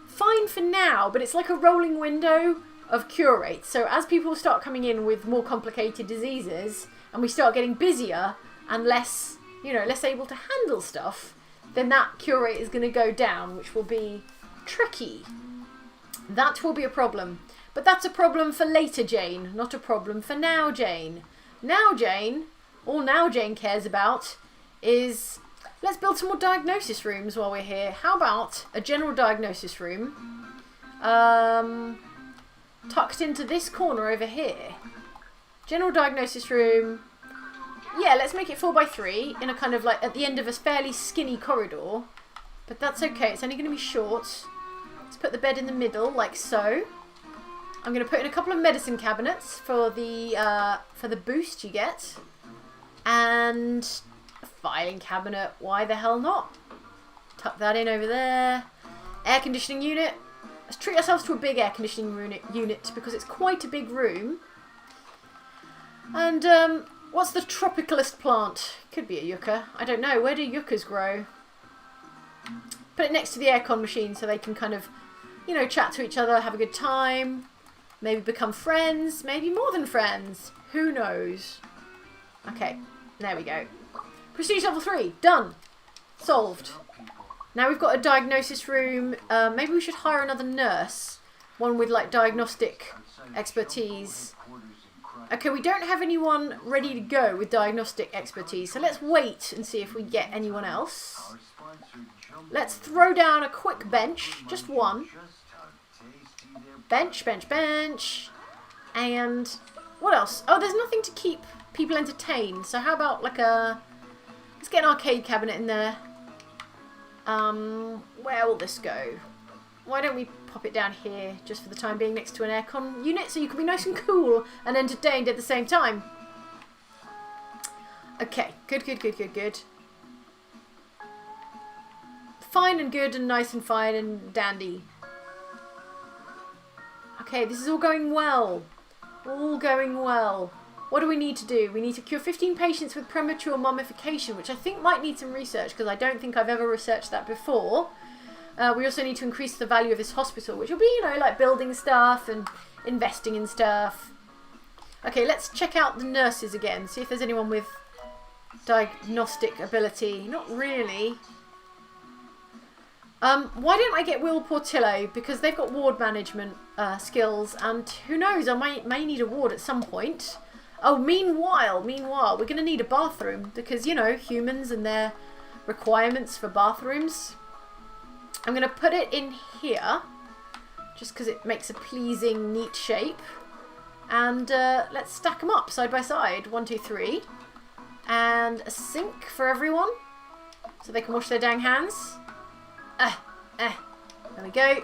fine for now, but it's like a rolling window of cure rates. So as people start coming in with more complicated diseases, and we start getting busier and less, less able to handle stuff, then that cure rate is going to go down, which will be tricky. That will be a problem. But that's a problem for later, Jane, not a problem for now, Jane. Now, Jane, all now Jane cares about is... Let's build some more diagnosis rooms while we're here. How about a general diagnosis room tucked into this corner over here? General diagnosis room. Yeah, let's make it 4x3 in a kind of like at the end of a fairly skinny corridor. But that's okay. It's only going to be short. Let's put the bed in the middle like so. I'm going to put in a couple of medicine cabinets for the boost you get. And... filing cabinet, why the hell not? Tuck that in over there. Air conditioning unit. Let's treat ourselves to a big air conditioning unit because it's quite a big room. And what's the tropicalist plant? Could be a yucca. I don't know. Where do yuccas grow? Put it next to the aircon machine so they can kind of, chat to each other, have a good time. Maybe become friends. Maybe more than friends. Who knows? Okay, there we go. Prestige level 3. Done. Solved. Now we've got a diagnosis room. Maybe we should hire another nurse. One with like diagnostic expertise. Okay, we don't have anyone ready to go with diagnostic expertise. So let's wait and see if we get anyone else. Let's throw down a quick bench. Just one. Bench. And what else? Oh, there's nothing to keep people entertained. So how about like a... Let's get an arcade cabinet in there. Where will this go? why don't we pop it down here just for the time being next to an aircon unit so you can be nice and cool and entertained at the same time. Okay, good, good, good, good, good. Fine and good and nice and fine and dandy. Okay, this is all going well. All going well. What do we need to do? We need to cure 15 patients with premature mummification, which I think might need some research because I don't think I've ever researched that before. We also need to increase the value of this hospital, which will be, you know, like building stuff and investing in stuff. Okay, let's check out the nurses again. See if there's anyone with diagnostic ability. Not really. Why don't I get Will Portillo? Because they've got ward management skills, and who knows, I may need a ward at some point. Oh, meanwhile, we're going to need a bathroom because, you know, humans and their requirements for bathrooms. I'm going to put it in here just because it makes a pleasing, neat shape. And let's stack them up side by side. 1, 2, 3. And a sink for everyone so they can wash their dang hands. There we go.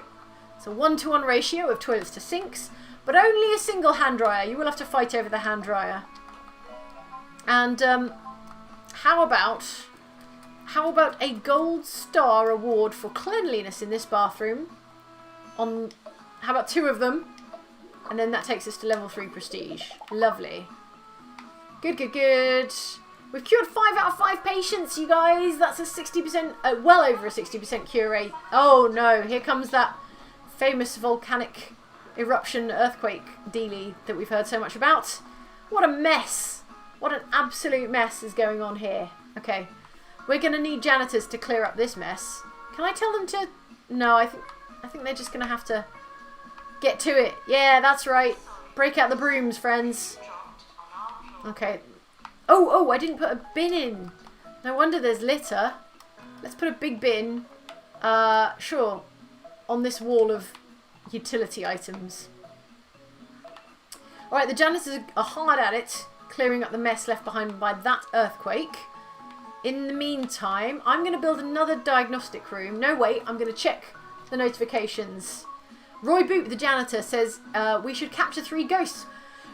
It's a 1-to-1 ratio of toilets to sinks, but only a single hand dryer. You will have to fight over the hand dryer. And how about a gold star award for cleanliness in this bathroom? How about 2 of them? And then that takes us to level 3 prestige. Lovely. Good, good, good. We've cured 5 out of 5 patients, you guys. That's a 60%, well over a 60% cure rate. Oh no, here comes that famous volcanic eruption earthquake dealie that we've heard so much about. What a mess. What an absolute mess is going on here. Okay, we're going to need janitors to clear up this mess. Can I tell them to... No, I think they're just going to have to get to it. Yeah, that's right. Break out the brooms, friends. Okay. Oh, I didn't put a bin in. No wonder there's litter. Let's put a big bin, sure, on this wall of utility items. Alright, the janitors are hard at it, clearing up the mess left behind by that earthquake. In the meantime, I'm going to build another diagnostic room. No, wait, I'm going to check the notifications. Roy Boop, the janitor, says we should capture 3 ghosts.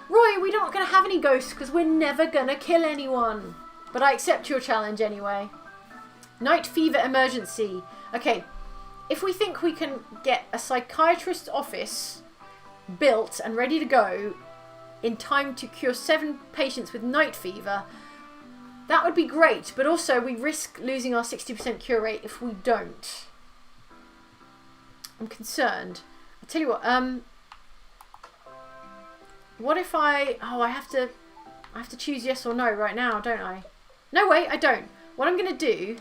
Roy, we're not going to have any ghosts because we're never going to kill anyone. But I accept your challenge anyway. Night fever emergency. Okay, if we think we can get a psychiatrist's office built and ready to go in time to cure 7 patients with night fever, that would be great. But also we risk losing our 60% cure rate if we don't. I'm concerned. I'll tell you what, what if I have to choose yes or no right now, don't I? No, wait, I don't. What I'm going to do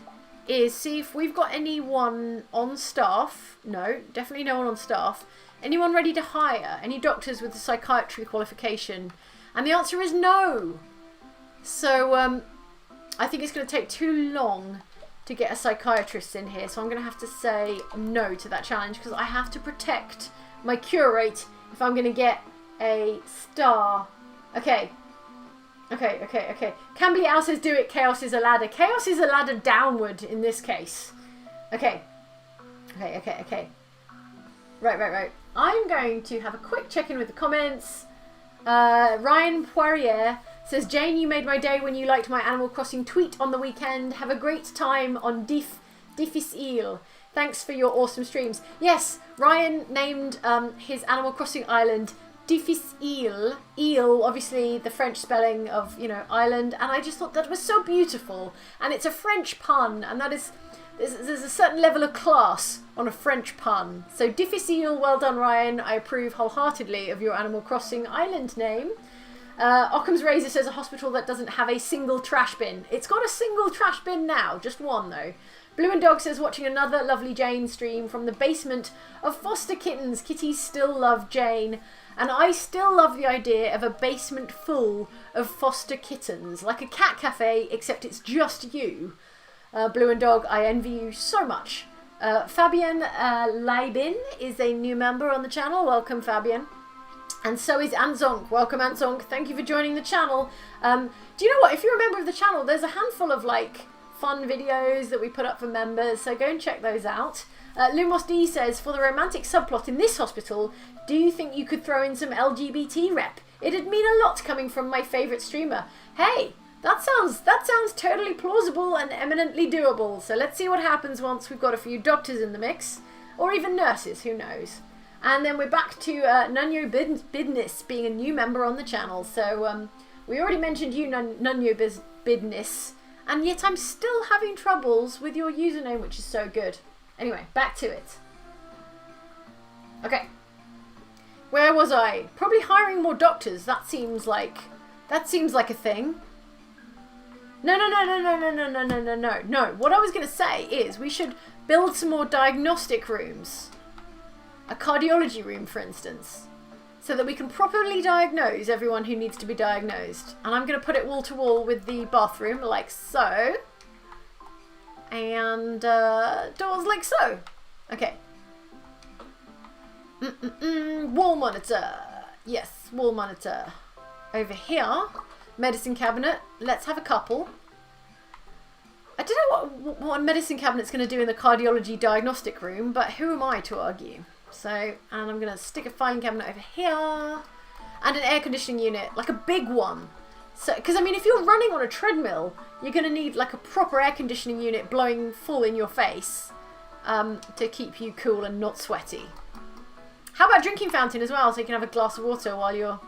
is see if we've got anyone on staff. No, definitely no one on staff. Anyone ready to hire? Any doctors with a psychiatry qualification? And the answer is no. So I think it's going to take too long to get a psychiatrist in here. So I'm going to have to say no to that challenge because I have to protect my cure rate if I'm going to get a star. Okay. Can be Al says do it. Chaos is a ladder. Chaos is a ladder downward in this case. Okay. Right. I'm going to have a quick check-in with the comments. Ryan Poirier says, Jane, you made my day when you liked my Animal Crossing tweet on the weekend. Have a great time on Difficile. Thanks for your awesome streams. Yes, Ryan named his Animal Crossing island Difficile. Ile, obviously the French spelling of, you know, island. And I just thought that was so beautiful. And it's a French pun. And that is... There's a certain level of class on a French pun. So Difficile, well done, Ryan. I approve wholeheartedly of your Animal Crossing island name. Occam's Razor says a hospital that doesn't have a single trash bin. It's got a single trash bin now, just one though. Blue and Dog says watching another lovely Jane stream from the basement of foster kittens. Kitties still love Jane. And I still love the idea of a basement full of foster kittens. Like a cat cafe, except it's just you. Blue and Dog, I envy you so much. Fabian Leibin is a new member on the channel. Welcome, Fabian. And so is Anzonk. Welcome, Anzonk. Thank you for joining the channel. Do you know what? If you're a member of the channel, there's a handful of like fun videos that we put up for members. So go and check those out. Lumos D says, for the romantic subplot in this hospital, do you think you could throw in some LGBT rep? It'd mean a lot coming from my favourite streamer. Hey, that sounds totally plausible and eminently doable. So let's see what happens once we've got a few doctors in the mix. Or even nurses, who knows. And then we're back to Nunyo Bidness being a new member on the channel. So we already mentioned you, Nunyo Bidness. And yet I'm still having troubles with your username, which is so good. Anyway, back to it. Okay. Where was I? Probably hiring more doctors. That seems like a thing. No. What I was going to say is we should build some more diagnostic rooms. A cardiology room, for instance. So that we can properly diagnose everyone who needs to be diagnosed. And I'm going to put it wall to wall with the bathroom, like so. And doors like so. Okay. Wall monitor. Yes, wall monitor. Over here, medicine cabinet. Let's have a couple. I don't know what a medicine cabinet's going to do in the cardiology diagnostic room, but who am I to argue? So, and I'm going to stick a filing cabinet over here. And an air conditioning unit, like a big one. So, because I mean, if you're running on a treadmill, you're going to need like a proper air conditioning unit blowing full in your face to keep you cool and not sweaty. How about drinking fountain as well, so you can have a glass of water while you're,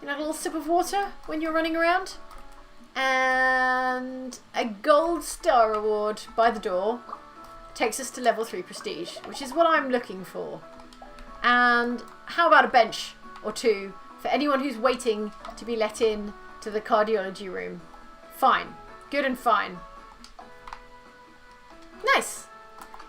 a little sip of water when you're running around. And a gold star award by the door takes us to level 3 prestige, which is what I'm looking for. And how about a bench or two for anyone who's waiting to be let in to the cardiology room? Fine. Good and fine. Nice.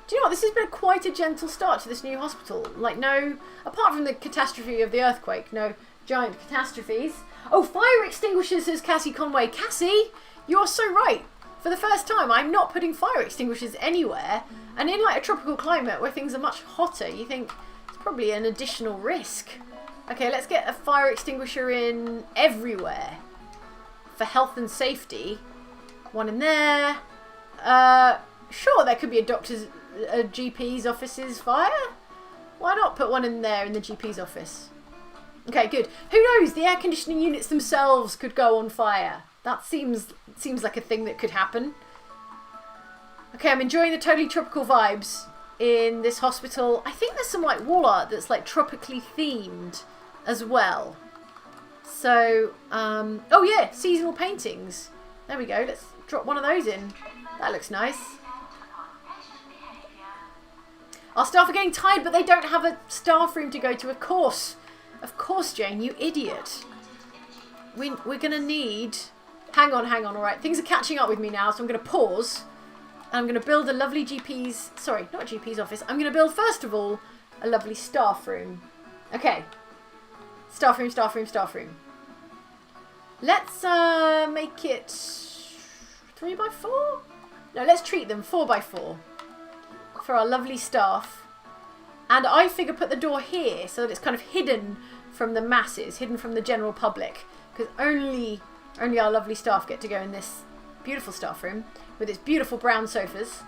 Do you know what? This has been quite a gentle start to this new hospital. Like, no, apart from the catastrophe of the earthquake, no giant catastrophes. Oh, fire extinguishers, says Cassie Conway. Cassie, you're so right. For the first time, I'm not putting fire extinguishers anywhere. And in like a tropical climate where things are much hotter, you think it's probably an additional risk. Okay, let's get a fire extinguisher in everywhere. For health and safety. One in there. Sure, there could be a GP's office's fire. Why not put one in there in the GP's office? Okay, good. Who knows? The air conditioning units themselves could go on fire. That seems like a thing that could happen. Okay, I'm enjoying the totally tropical vibes in this hospital. I think there's some like wall art that's like tropically themed as well. So, oh yeah, seasonal paintings. There we go. Let's drop one of those in. That looks nice. Our staff are getting tired, but they don't have a staff room to go to. Of course, Jane, you idiot. We're gonna need. Hang on. All right, things are catching up with me now, so I'm gonna pause. And I'm gonna build a lovely GP's. Sorry, not a GP's office. I'm gonna build first of all a lovely staff room. Okay. Staff room. Let's make it 3x4. No, let's treat them 4x4 for our lovely staff. And I figure put the door here so that it's kind of hidden from the masses, hidden from the general public, because only our lovely staff get to go in this beautiful staff room with its beautiful brown sofas.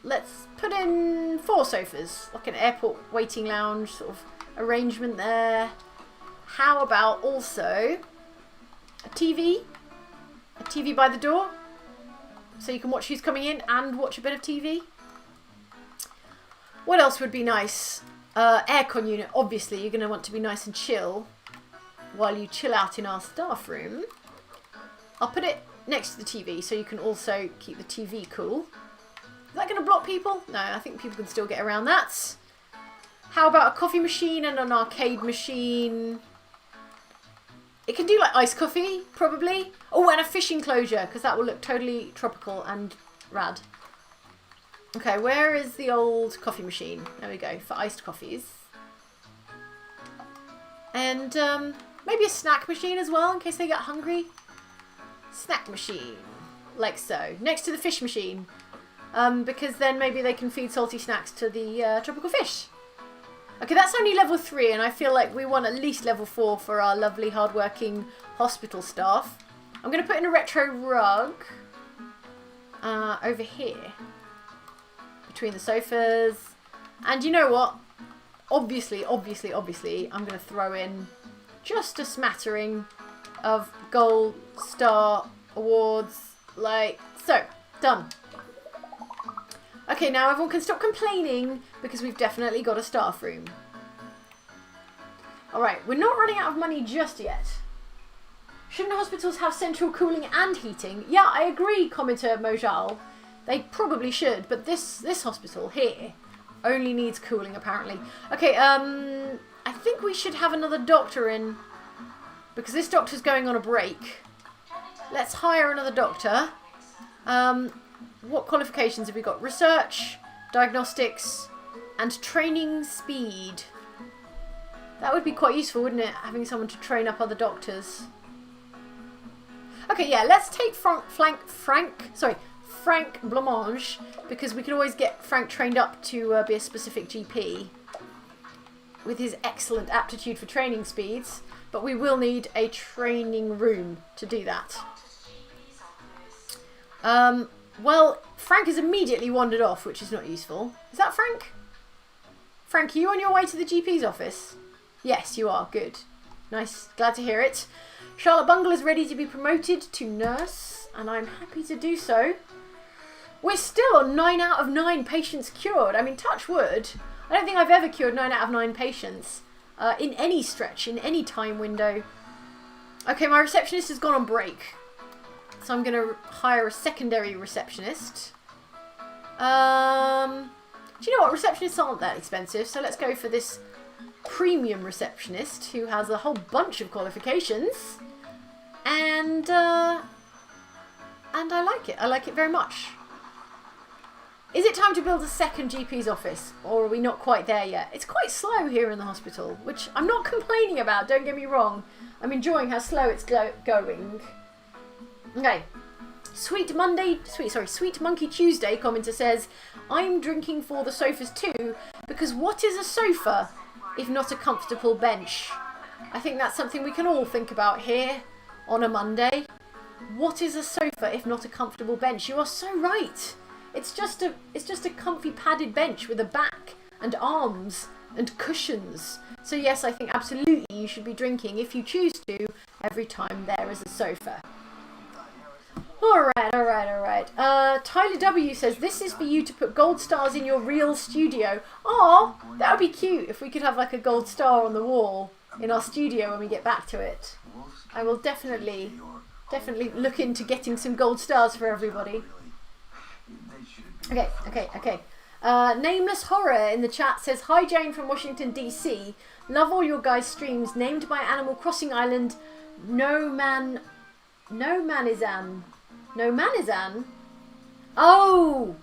Let's put in 4 sofas, like an airport waiting lounge sort of arrangement there. How about also a TV? A TV by the door, so you can watch who's coming in and watch a bit of TV. What else would be nice? Aircon unit, obviously. You're going to want to be nice and chill while you chill out in our staff room. I'll put it next to the TV so you can also keep the TV cool. Is that going to block people? No, I think people can still get around that. How about a coffee machine and an arcade machine? It can do like iced coffee, probably. Oh, and a fish enclosure, because that will look totally tropical and rad. Okay, where is the old coffee machine? There we go, for iced coffees. And maybe a snack machine as well, in case they get hungry. Snack machine, like so. Next to the fish machine, because then maybe they can feed salty snacks to the tropical fish. Okay, that's only level 3, and I feel like we want at least level 4 for our lovely, hard-working hospital staff. I'm going to put in a retro rug over here. between the sofas. And you know what? Obviously, I'm going to throw in just a smattering of gold star awards. Like so. Done. Okay, now everyone can stop complaining because we've definitely got a staff room. Alright, we're not running out of money just yet. Shouldn't hospitals have central cooling and heating? Yeah, I agree, commenter Mojal. They probably should, but this hospital here only needs cooling apparently. Okay, I think we should have another doctor in because this doctor's going on a break. Let's hire another doctor. What qualifications have we got? Research, diagnostics, and training speed. That would be quite useful, wouldn't it? Having someone to train up other doctors. Okay, yeah, let's take Frank Blancmange, because we can always get Frank trained up to be a specific GP with his excellent aptitude for training speeds, but we will need a training room to do that. Well, Frank has immediately wandered off, which is not useful. Is that Frank? Frank, are you on your way to the GP's office? Yes, you are. Good. Nice. Glad to hear it. Charlotte Bungle is ready to be promoted to nurse, and I'm happy to do so. We're still on 9 out of 9 patients cured. I mean, touch wood. I don't think I've ever cured 9 out of 9 patients in any stretch, in any time window. Okay, my receptionist has gone on break. So I'm going to hire a secondary receptionist. Do you know what? Receptionists aren't that expensive. So let's go for this premium receptionist who has a whole bunch of qualifications. And I like it. I like it very much. Is it time to build a second GP's office? Or are we not quite there yet? It's quite slow here in the hospital, which I'm not complaining about. Don't get me wrong. I'm enjoying how slow it's going. Okay, Sweet Monkey Tuesday commenter says, I'm drinking for the sofas too, because what is a sofa if not a comfortable bench? I think that's something we can all think about here on a Monday. What is a sofa if not a comfortable bench? You are so right. It's just a comfy padded bench with a back and arms and cushions. So yes, I think absolutely you should be drinking, if you choose to, every time there is a sofa. Alright. Tyler W says, this is for you to put gold stars in your real studio. Oh, that would be cute if we could have like a gold star on the wall in our studio when we get back to it. I will definitely look into getting some gold stars for everybody. Okay. Nameless Horror in the chat says, hi Jane from Washington DC. Love all your guys' streams. Named by Animal Crossing Island. No man is an. Oh!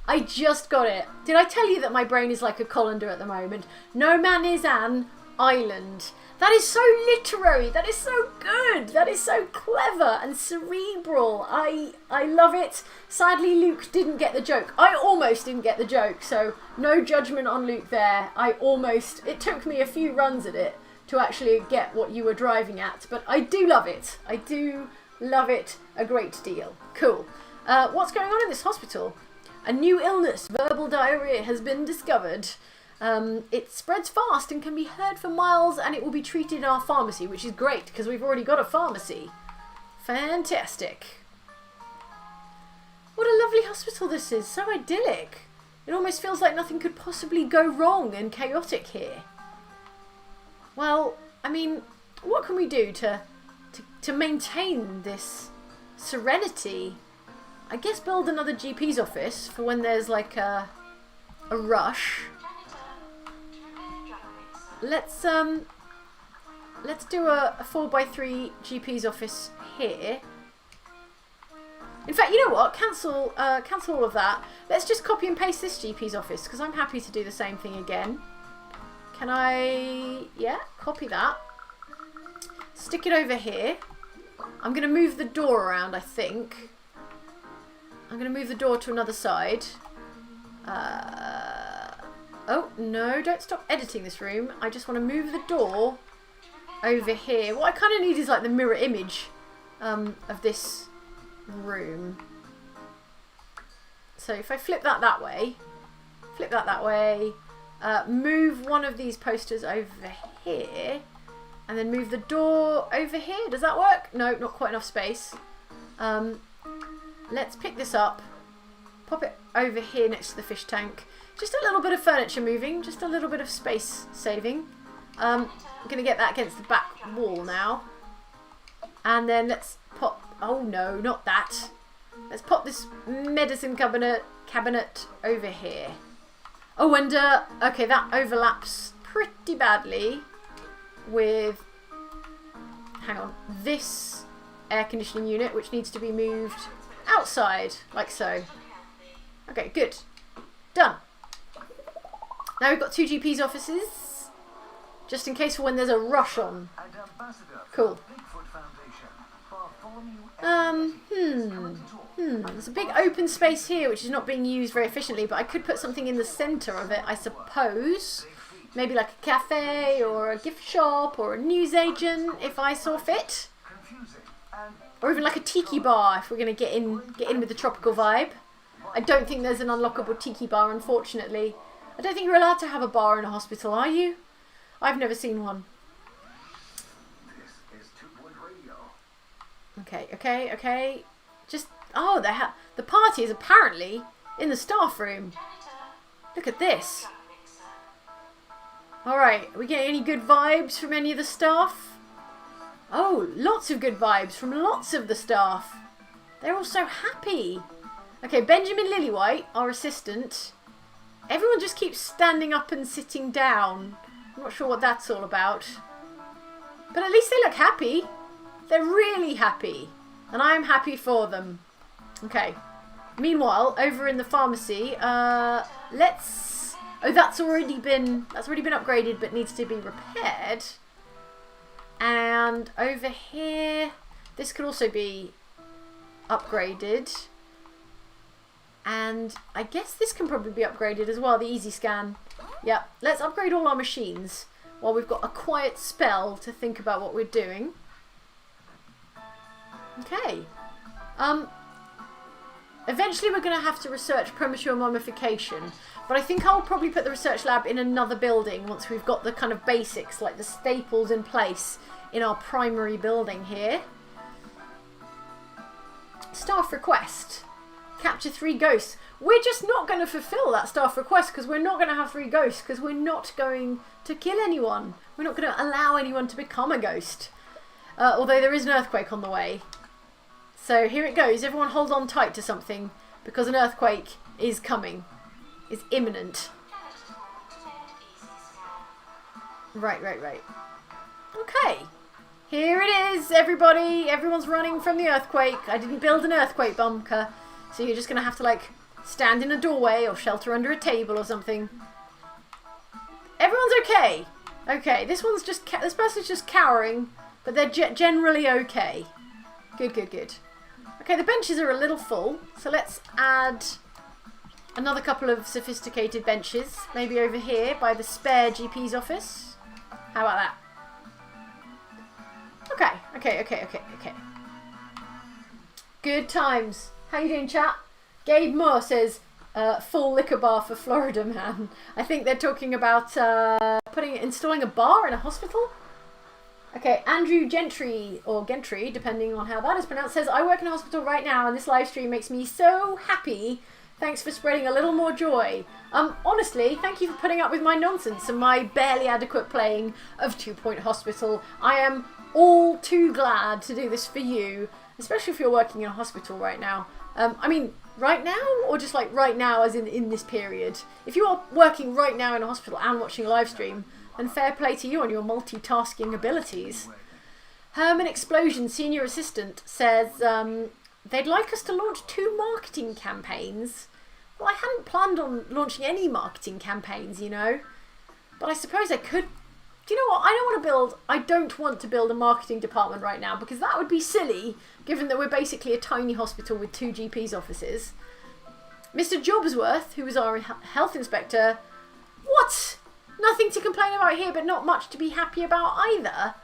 I just got it. Did I tell you that my brain is like a colander at the moment? No man is an island. That is so literary. That is so good. That is so clever and cerebral. I love it. Sadly, Luke didn't get the joke. I almost didn't get the joke, so no judgment on Luke there. It took me a few runs at it to actually get what you were driving at, but I do love it. I do love it a great deal. Cool. What's going on in this hospital? A new illness, verbal diarrhea, has been discovered. It spreads fast and can be heard for miles, and it will be treated in our pharmacy, which is great because we've already got a pharmacy. Fantastic. What a lovely hospital this is. So idyllic. It almost feels like nothing could possibly go wrong and chaotic here. Well, I mean, what can we do to maintain this serenity? I guess build another GP's office for when there's like a rush. Let's do a 4x3 GP's office here. In fact, you know what? Cancel all of that. Let's just copy and paste this GP's office because I'm happy to do the same thing again. Can I? Yeah, copy that. Stick it over here. I'm going to move the door around, I think. I'm going to move the door to another side. Oh, no, don't stop editing this room. I just want to move the door over here. What I kind of need is like the mirror image of this room. So if I flip that way, Flip that way. Move one of these posters over here. And then move the door over here. Does that work? No, not quite enough space. Let's pick this up. Pop it over here next to the fish tank. Just a little bit of furniture moving. Just a little bit of space saving. I'm going to get that against the back wall now. And then let's pop... Oh no, not that. Let's pop this medicine cabinet over here. Oh, and okay, that overlaps pretty badly with, hang on, this air conditioning unit, which needs to be moved outside, like so. Okay, good. Done. Now we've got 2 GP's offices, just in case for when there's a rush on. Cool. There's a big open space here which is not being used very efficiently, but I could put something in the centre of it, I suppose. Maybe like a cafe or a gift shop or a newsagent if I saw fit. Or even like a tiki bar if we're going to get in with the tropical vibe. I don't think there's an unlockable tiki bar, unfortunately. I don't think you're allowed to have a bar in a hospital, are you? I've never seen one. Okay. Just, oh, the party is apparently in the staff room. Look at this. Alright, are we getting any good vibes from any of the staff? Oh, lots of good vibes from lots of the staff. They're all so happy. Okay, Benjamin Lillywhite, our assistant. Everyone just keeps standing up and sitting down. I'm not sure what that's all about. But at least they look happy. They're really happy. And I'm happy for them. Okay. Meanwhile, over in the pharmacy, let's... Oh, that's already been upgraded but needs to be repaired. And over here, this could also be upgraded. And I guess this can probably be upgraded as well, the easy scan. Yeah, let's upgrade all our machines while we've got a quiet spell to think about what we're doing. Okay. Eventually we're going to have to research premature mummification, but I think I'll probably put the research lab in another building once we've got the kind of basics, like the staples in place in our primary building here. Staff request. Capture 3 ghosts. We're just not going to fulfill that staff request because we're not going to have 3 ghosts because we're not going to kill anyone. We're not going to allow anyone to become a ghost. Although there is an earthquake on the way. So here it goes. Everyone hold on tight to something because an earthquake is coming. Is imminent. Right. Okay. Here it is, everybody. Everyone's running from the earthquake. I didn't build an earthquake bunker. So you're just going to have to, like, stand in a doorway or shelter under a table or something. Everyone's okay. Okay, this person's just cowering, but they're generally okay. Good. Okay, the benches are a little full, so let's add another couple of sophisticated benches, maybe over here by the spare GP's office. How about that? Okay. Good times. How you doing, chat? Gabe Moore says, full liquor bar for Florida man. I think they're talking about installing a bar in a hospital. Okay, Andrew Gentry, or Gentry, depending on how that is pronounced, says, I work in a hospital right now and this live stream makes me so happy. Thanks for spreading a little more joy. Honestly, thank you for putting up with my nonsense and my barely adequate playing of 2 Point Hospital. I am all too glad to do this for you, especially if you're working in a hospital right now. I mean, right now, or just like right now as in this period? If you are working right now in a hospital and watching a live stream, then fair play to you on your multitasking abilities. Herman Explosion, Senior Assistant, says they'd like us to launch 2 marketing campaigns. Well, I hadn't planned on launching any marketing campaigns, you know. But I suppose I could. Do you know what? I don't want to build a marketing department right now because that would be silly, given that we're basically a tiny hospital with 2 GP's offices. Mr. Jobsworth, who was our health inspector, what? Nothing to complain about here, but not much to be happy about either.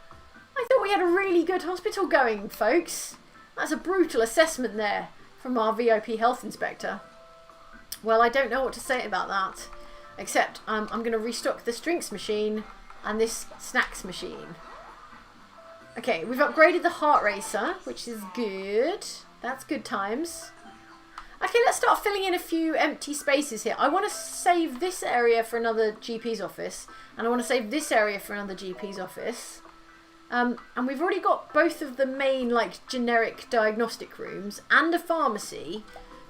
I thought we had a really good hospital going, folks. That's a brutal assessment there from our VIP health inspector. Well, I don't know what to say about that. Except I'm going to restock this drinks machine and this snacks machine. Okay, we've upgraded the heart racer, which is good. That's good times. Okay, let's start filling in a few empty spaces here. I want to save this area for another GP's office, and I want to save this area for another GP's office. And we've already got both of the main, like, generic diagnostic rooms and a pharmacy.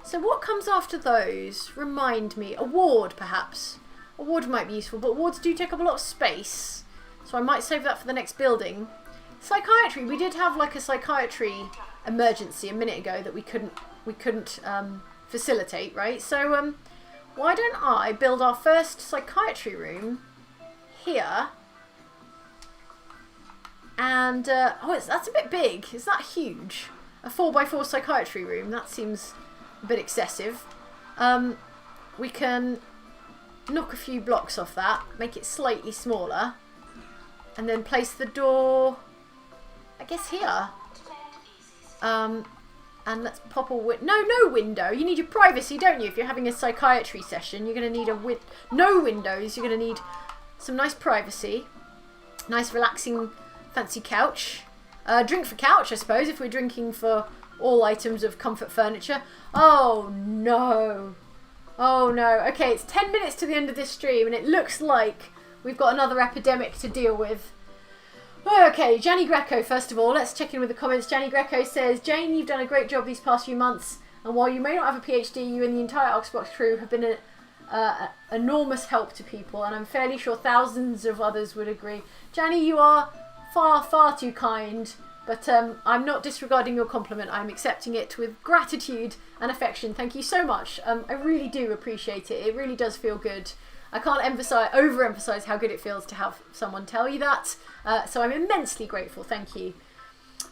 So what comes after those? Remind me. A ward, perhaps. A ward might be useful, but wards do take up a lot of space. So I might save that for the next building. Psychiatry. We did have, like, a psychiatry emergency a minute ago that we couldn't facilitate, right? So why don't I build our first psychiatry room here? And that's a bit big. Is that huge? A 4x4 psychiatry room. That seems a bit excessive. We can knock a few blocks off that, make it slightly smaller, and then place the door, I guess, here. And let's pop a no window. You need your privacy, don't you? If you're having a psychiatry session, you're going to need no windows. You're going to need some nice privacy. Nice relaxing fancy couch. Drink for couch, I suppose, if we're drinking for all items of comfort furniture. Oh no. Oh no. Okay, it's 10 minutes to the end of this stream and it looks like we've got another epidemic to deal with. Okay, Janny Greco, first of all, let's check in with the comments. Janny Greco says, Jane, you've done a great job these past few months, and while you may not have a PhD, you and the entire Oxbox crew have been an enormous help to people, and I'm fairly sure thousands of others would agree. Janny, you are far, far too kind, but I'm not disregarding your compliment. I'm accepting it with gratitude and affection. Thank you so much. I really do appreciate it. It really does feel good. I can't overemphasize how good it feels to have someone tell you that. So I'm immensely grateful. Thank you.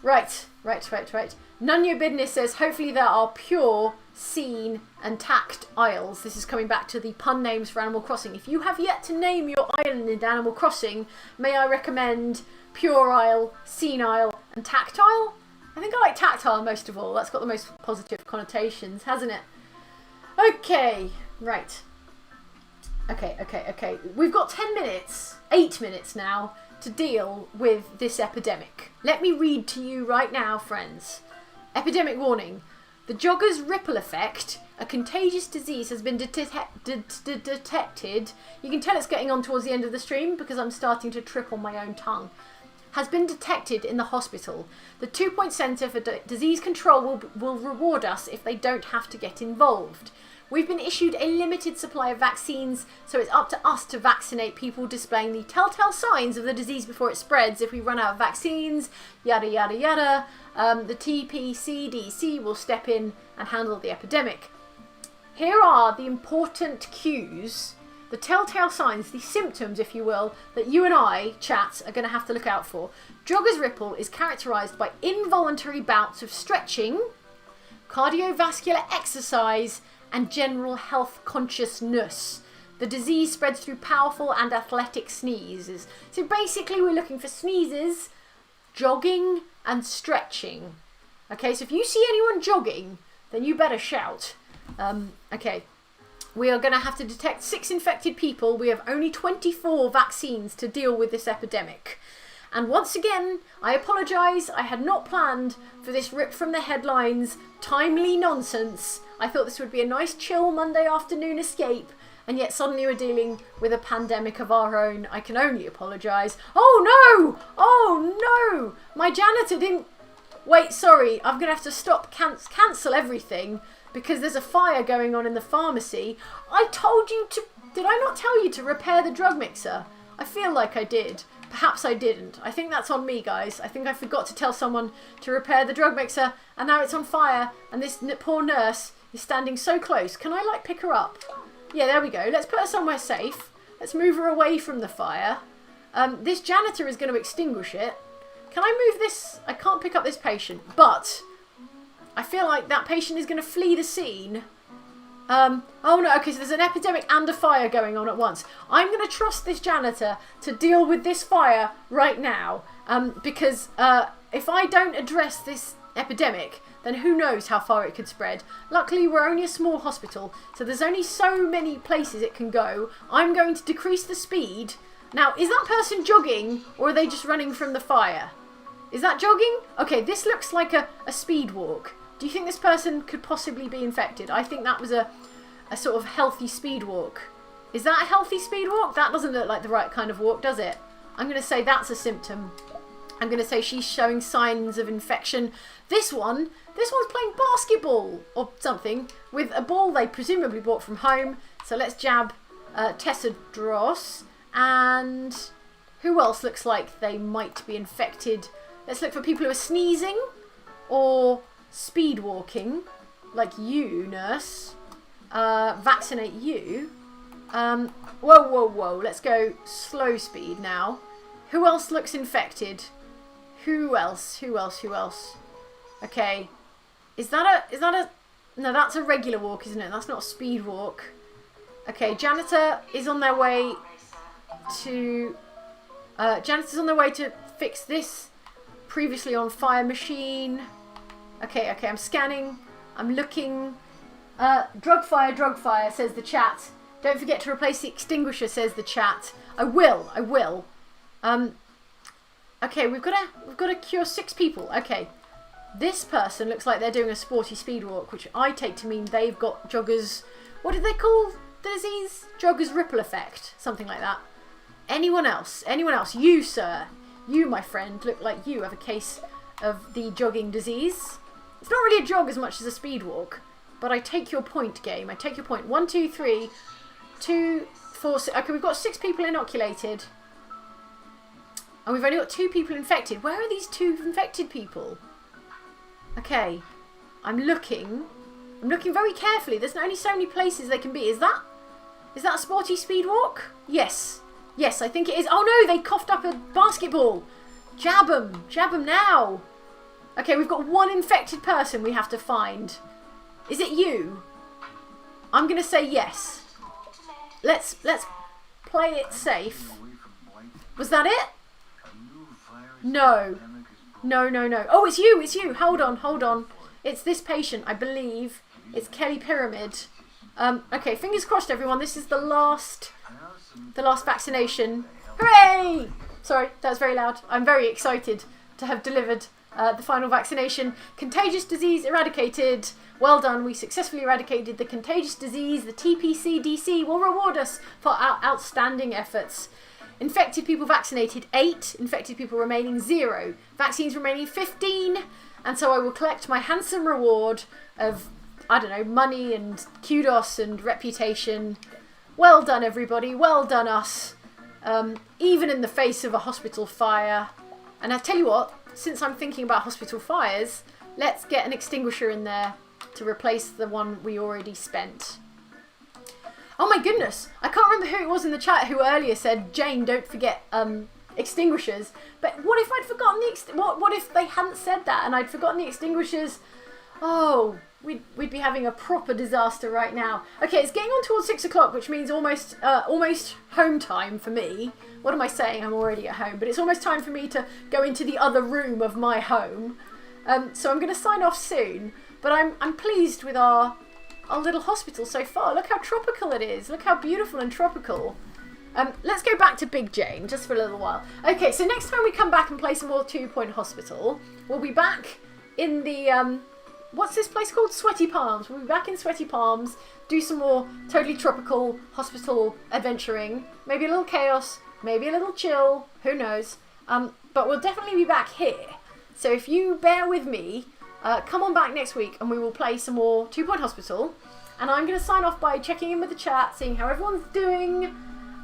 Right. Nunyo Business says, hopefully there are pure, seen and tacked isles. This is coming back to the pun names for Animal Crossing. If you have yet to name your island in Animal Crossing, may I recommend Pure Isle, Seen Isle and Tactile? I think I like Tactile most of all. That's got the most positive connotations, hasn't it? Okay, right. Okay. We've got 10 minutes, 8 minutes now, to deal with this epidemic. Let me read to you right now, friends. Epidemic warning. The jogger's ripple effect, a contagious disease, has been detected. You can tell it's getting on towards the end of the stream because I'm starting to trip on my own tongue. Has been detected in the hospital. The 2 Point Centre for Disease Control will reward us if they don't have to get involved. We've been issued a limited supply of vaccines, so it's up to us to vaccinate people displaying the telltale signs of the disease before it spreads. If we run out of vaccines, yada yada yada, the TPCDC will step in and handle the epidemic. Here are the important cues, the telltale signs, the symptoms, if you will, that you and I, chat, are going to have to look out for. Jogger's ripple is characterised by involuntary bouts of stretching, cardiovascular exercise, and general health consciousness. The disease spreads through powerful and athletic sneezes. So basically we're looking for sneezes, jogging and stretching. Okay, so if you see anyone jogging, then you better shout. Okay, we are going to have to detect 6 infected people. We have only 24 vaccines to deal with this epidemic. And once again, I apologise, I had not planned for this rip from the headlines, timely nonsense. I thought this would be a nice chill Monday afternoon escape, and yet suddenly we're dealing with a pandemic of our own. I can only apologise. Oh no! My janitor didn't... Wait, sorry, I'm going to have to stop, cancel everything, because there's a fire going on in the pharmacy. I told you to... Did I not tell you to repair the drug mixer? I feel like I did. Perhaps I didn't. I think that's on me, guys. I think I forgot to tell someone to repair the drug mixer, and now it's on fire, and this poor nurse is standing so close. Can I, like, pick her up? Yeah, there we go. Let's put her somewhere safe. Let's move her away from the fire. This janitor is going to extinguish it. Can I move this? I can't pick up this patient, but I feel like that patient is going to flee the scene. Oh no, okay, so there's an epidemic and a fire going on at once. I'm going to trust this janitor to deal with this fire right now, because if I don't address this epidemic, then who knows how far it could spread. Luckily, we're only a small hospital, so there's only so many places it can go. I'm going to decrease the speed. Now, is that person jogging, or are they just running from the fire? Is that jogging? Okay, this looks like a speed walk. Do you think this person could possibly be infected? I think that was a sort of healthy speed walk. Is that a healthy speed walk? That doesn't look like the right kind of walk, does it? I'm going to say that's a symptom. I'm going to say she's showing signs of infection. This one's playing basketball or something with a ball they presumably bought from home. So let's jab Tessa Dross. And who else looks like they might be infected? Let's look for people who are sneezing or speed walking, like you, nurse. Vaccinate you. Whoa. Let's go slow speed now. Who else looks infected? Who else? Okay. Is that a... No, that's a regular walk, isn't it? That's not a speed walk. Okay, janitor is on their way to... janitor's on their way to fix this previously on fire machine. Okay, I'm scanning. I'm looking. Drug fire, says the chat. Don't forget to replace the extinguisher, says the chat. I will. Okay, we've got to cure 6 people. Okay, this person looks like they're doing a sporty speed walk, which I take to mean they've got joggers. What did they call the disease? Joggers ripple effect, something like that. Anyone else? You, sir. You, my friend, look like you have a case of the jogging disease. It's not really a jog as much as a speed walk, but I take your point, game. I take your point. 1, 2, 3, 2, 4, 6. Okay, we've got 6 people inoculated. And we've only got 2 people infected. Where are these 2 infected people? Okay. I'm looking very carefully. There's only so many places they can be. Is that a sporty speed walk? Yes. Yes, I think it is. Oh no, they coughed up a basketball. Jab them now. Okay, we've got 1 infected person we have to find. Is it you? I'm going to say yes. Let's play it safe. Was that it? No. Oh, it's you. Hold on. It's this patient, I believe. It's Kelly Pyramid. Okay, fingers crossed, everyone. This is the last vaccination. Hooray! Sorry, that was very loud. I'm very excited to have delivered the final vaccination. Contagious disease eradicated. Well done. We successfully eradicated the contagious disease. The TPCDC will reward us for our outstanding efforts. Infected people vaccinated 8. Infected people remaining 0. Vaccines remaining 15. And so I will collect my handsome reward of, I don't know, money and kudos and reputation. Well done, everybody. Well done, us. Even in the face of a hospital fire. And I tell you what, since I'm thinking about hospital fires, let's get an extinguisher in there to replace the one we already spent. Oh my goodness, I can't remember who it was in the chat who earlier said, Jane, don't forget extinguishers. But what if I'd forgotten what if they hadn't said that and I'd forgotten the extinguishers? Oh, we'd be having a proper disaster right now. Okay, it's getting on towards 6 o'clock, which means almost home time for me. What am I saying? I'm already at home, but it's almost time for me to go into the other room of my home. So I'm going to sign off soon. But I'm pleased with our little hospital so far. Look how tropical it is. Look how beautiful and tropical. Let's go back to Big Jane just for a little while. Okay, so next time we come back and play some more 2 Point Hospital, we'll be back in the what's this place called? Sweaty Palms. We'll be back in Sweaty Palms, do some more totally tropical hospital adventuring. Maybe a little chaos, maybe a little chill, who knows. But we'll definitely be back here. So if you bear with me, come on back next week and we will play some more 2 Point Hospital. And I'm going to sign off by checking in with the chat, seeing how everyone's doing,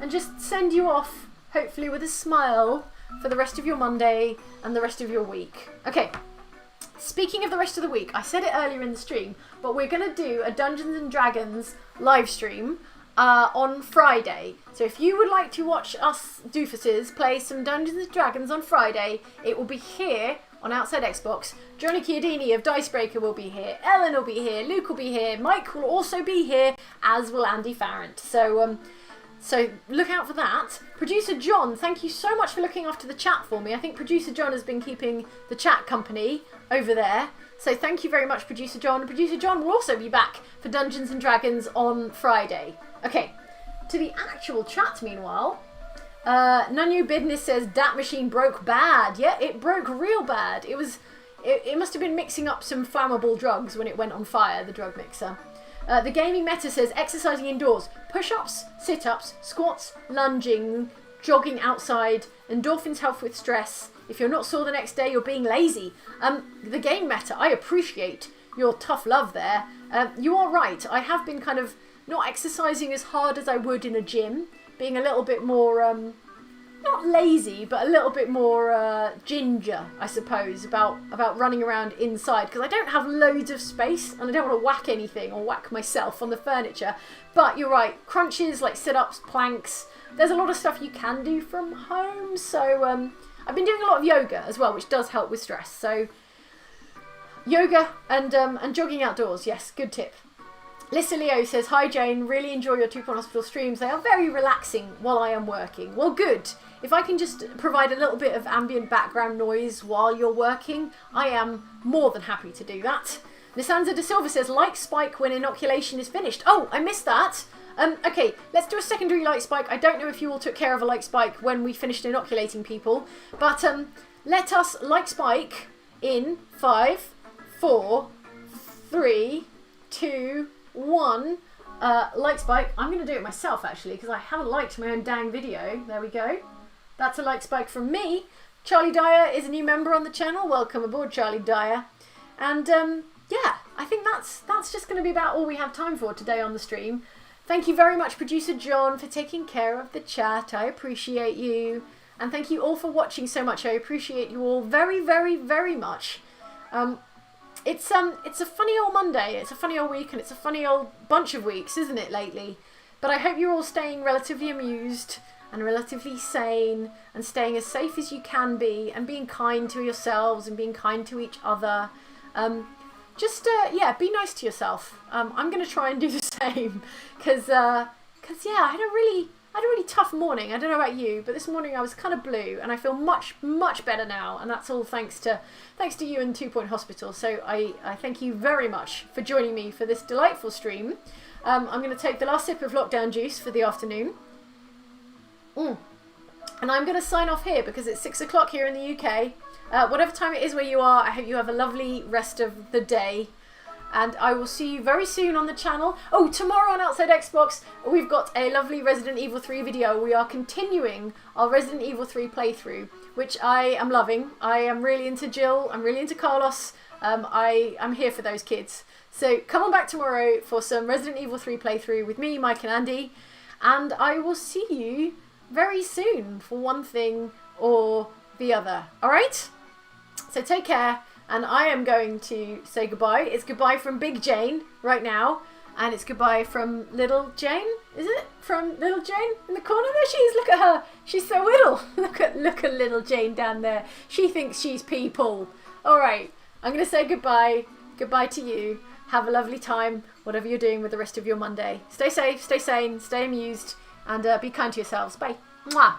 and just send you off, hopefully with a smile, for the rest of your Monday and the rest of your week. Okay. Speaking of the rest of the week, I said it earlier in the stream, but we're going to do a Dungeons and Dragons live stream on Friday. So if you would like to watch us doofuses play some Dungeons and Dragons on Friday, it will be here on Outside Xbox. Johnny Chiodini of Dicebreaker will be here, Ellen will be here, Luke will be here, Mike will also be here, as will Andy Farrant. So So look out for that. Producer John, thank you so much for looking after the chat for me. I think Producer John has been keeping the chat company over there. So thank you very much, Producer John. Producer John will also be back for Dungeons and Dragons on Friday. Okay, to the actual chat meanwhile. Nanu Business says, that machine broke bad. Yeah, it broke real bad. It must have been mixing up some flammable drugs when it went on fire, the drug mixer. The Gaming Meta says, exercising indoors. Push-ups, sit-ups, squats, lunging, jogging outside. Endorphins help with stress. If you're not sore the next day, you're being lazy. The Game Meta, I appreciate your tough love there. You are right. I have been kind of not exercising as hard as I would in a gym. Being a little bit more, not lazy, but a little bit more ginger, I suppose, about running around inside. Because I don't have loads of space and I don't want to whack anything or whack myself on the furniture. But you're right, crunches like sit-ups, planks, there's a lot of stuff you can do from home. So I've been doing a lot of yoga as well, which does help with stress. So yoga and jogging outdoors, yes, good tip. Lissa Leo says, hi Jane, really enjoy your 2 Point Hospital streams. They are very relaxing while I am working. Well, good. If I can just provide a little bit of ambient background noise while you're working, I am more than happy to do that. Nisanza De Silva says, light spike when inoculation is finished. Oh, I missed that. Okay, let's do a secondary light spike. I don't know if you all took care of a light spike when we finished inoculating people, but let us light spike in 5, 4, 3, 2, 1. Light spike. I'm going to do it myself actually because I haven't liked my own dang video. There we go. That's a light spike from me. Charlie Dyer is a new member on the channel. Welcome aboard, Charlie Dyer. And yeah, I think that's just going to be about all we have time for today on the stream. Thank you very much, Producer John, for taking care of the chat. I appreciate you. And thank you all for watching so much. I appreciate you all very, very, very much. It's a funny old Monday, it's a funny old week, and it's a funny old bunch of weeks, isn't it, lately? But I hope you're all staying relatively amused and relatively sane and staying as safe as you can be and being kind to yourselves and being kind to each other. Yeah, be nice to yourself. I'm going to try and do the same because yeah, I had a really tough morning. I don't know about you, but this morning I was kind of blue and I feel much, much better now. And that's all thanks to you and 2 Point Hospital. So I thank you very much for joining me for this delightful stream. I'm going to take the last sip of lockdown juice for the afternoon. And I'm going to sign off here because it's 6 o'clock here in the UK. Whatever time it is where you are, I hope you have a lovely rest of the day. And I will see you very soon on the channel. Oh, tomorrow on Outside Xbox, we've got a lovely Resident Evil 3 video. We are continuing our Resident Evil 3 playthrough, which I am loving. I am really into Jill. I'm really into Carlos. I'm here for those kids. So come on back tomorrow for some Resident Evil 3 playthrough with me, Mike and Andy. And I will see you very soon for one thing or the other. All right? So take care. And I am going to say goodbye. It's goodbye from Big Jane right now. And it's goodbye from Little Jane. Is it? From Little Jane in the corner? There she is. Look at her. She's so little. Look at Little Jane down there. She thinks she's people. All right. I'm going to say goodbye. Goodbye to you. Have a lovely time, whatever you're doing with the rest of your Monday. Stay safe, stay sane, stay amused, and be kind to yourselves. Bye. Mwah.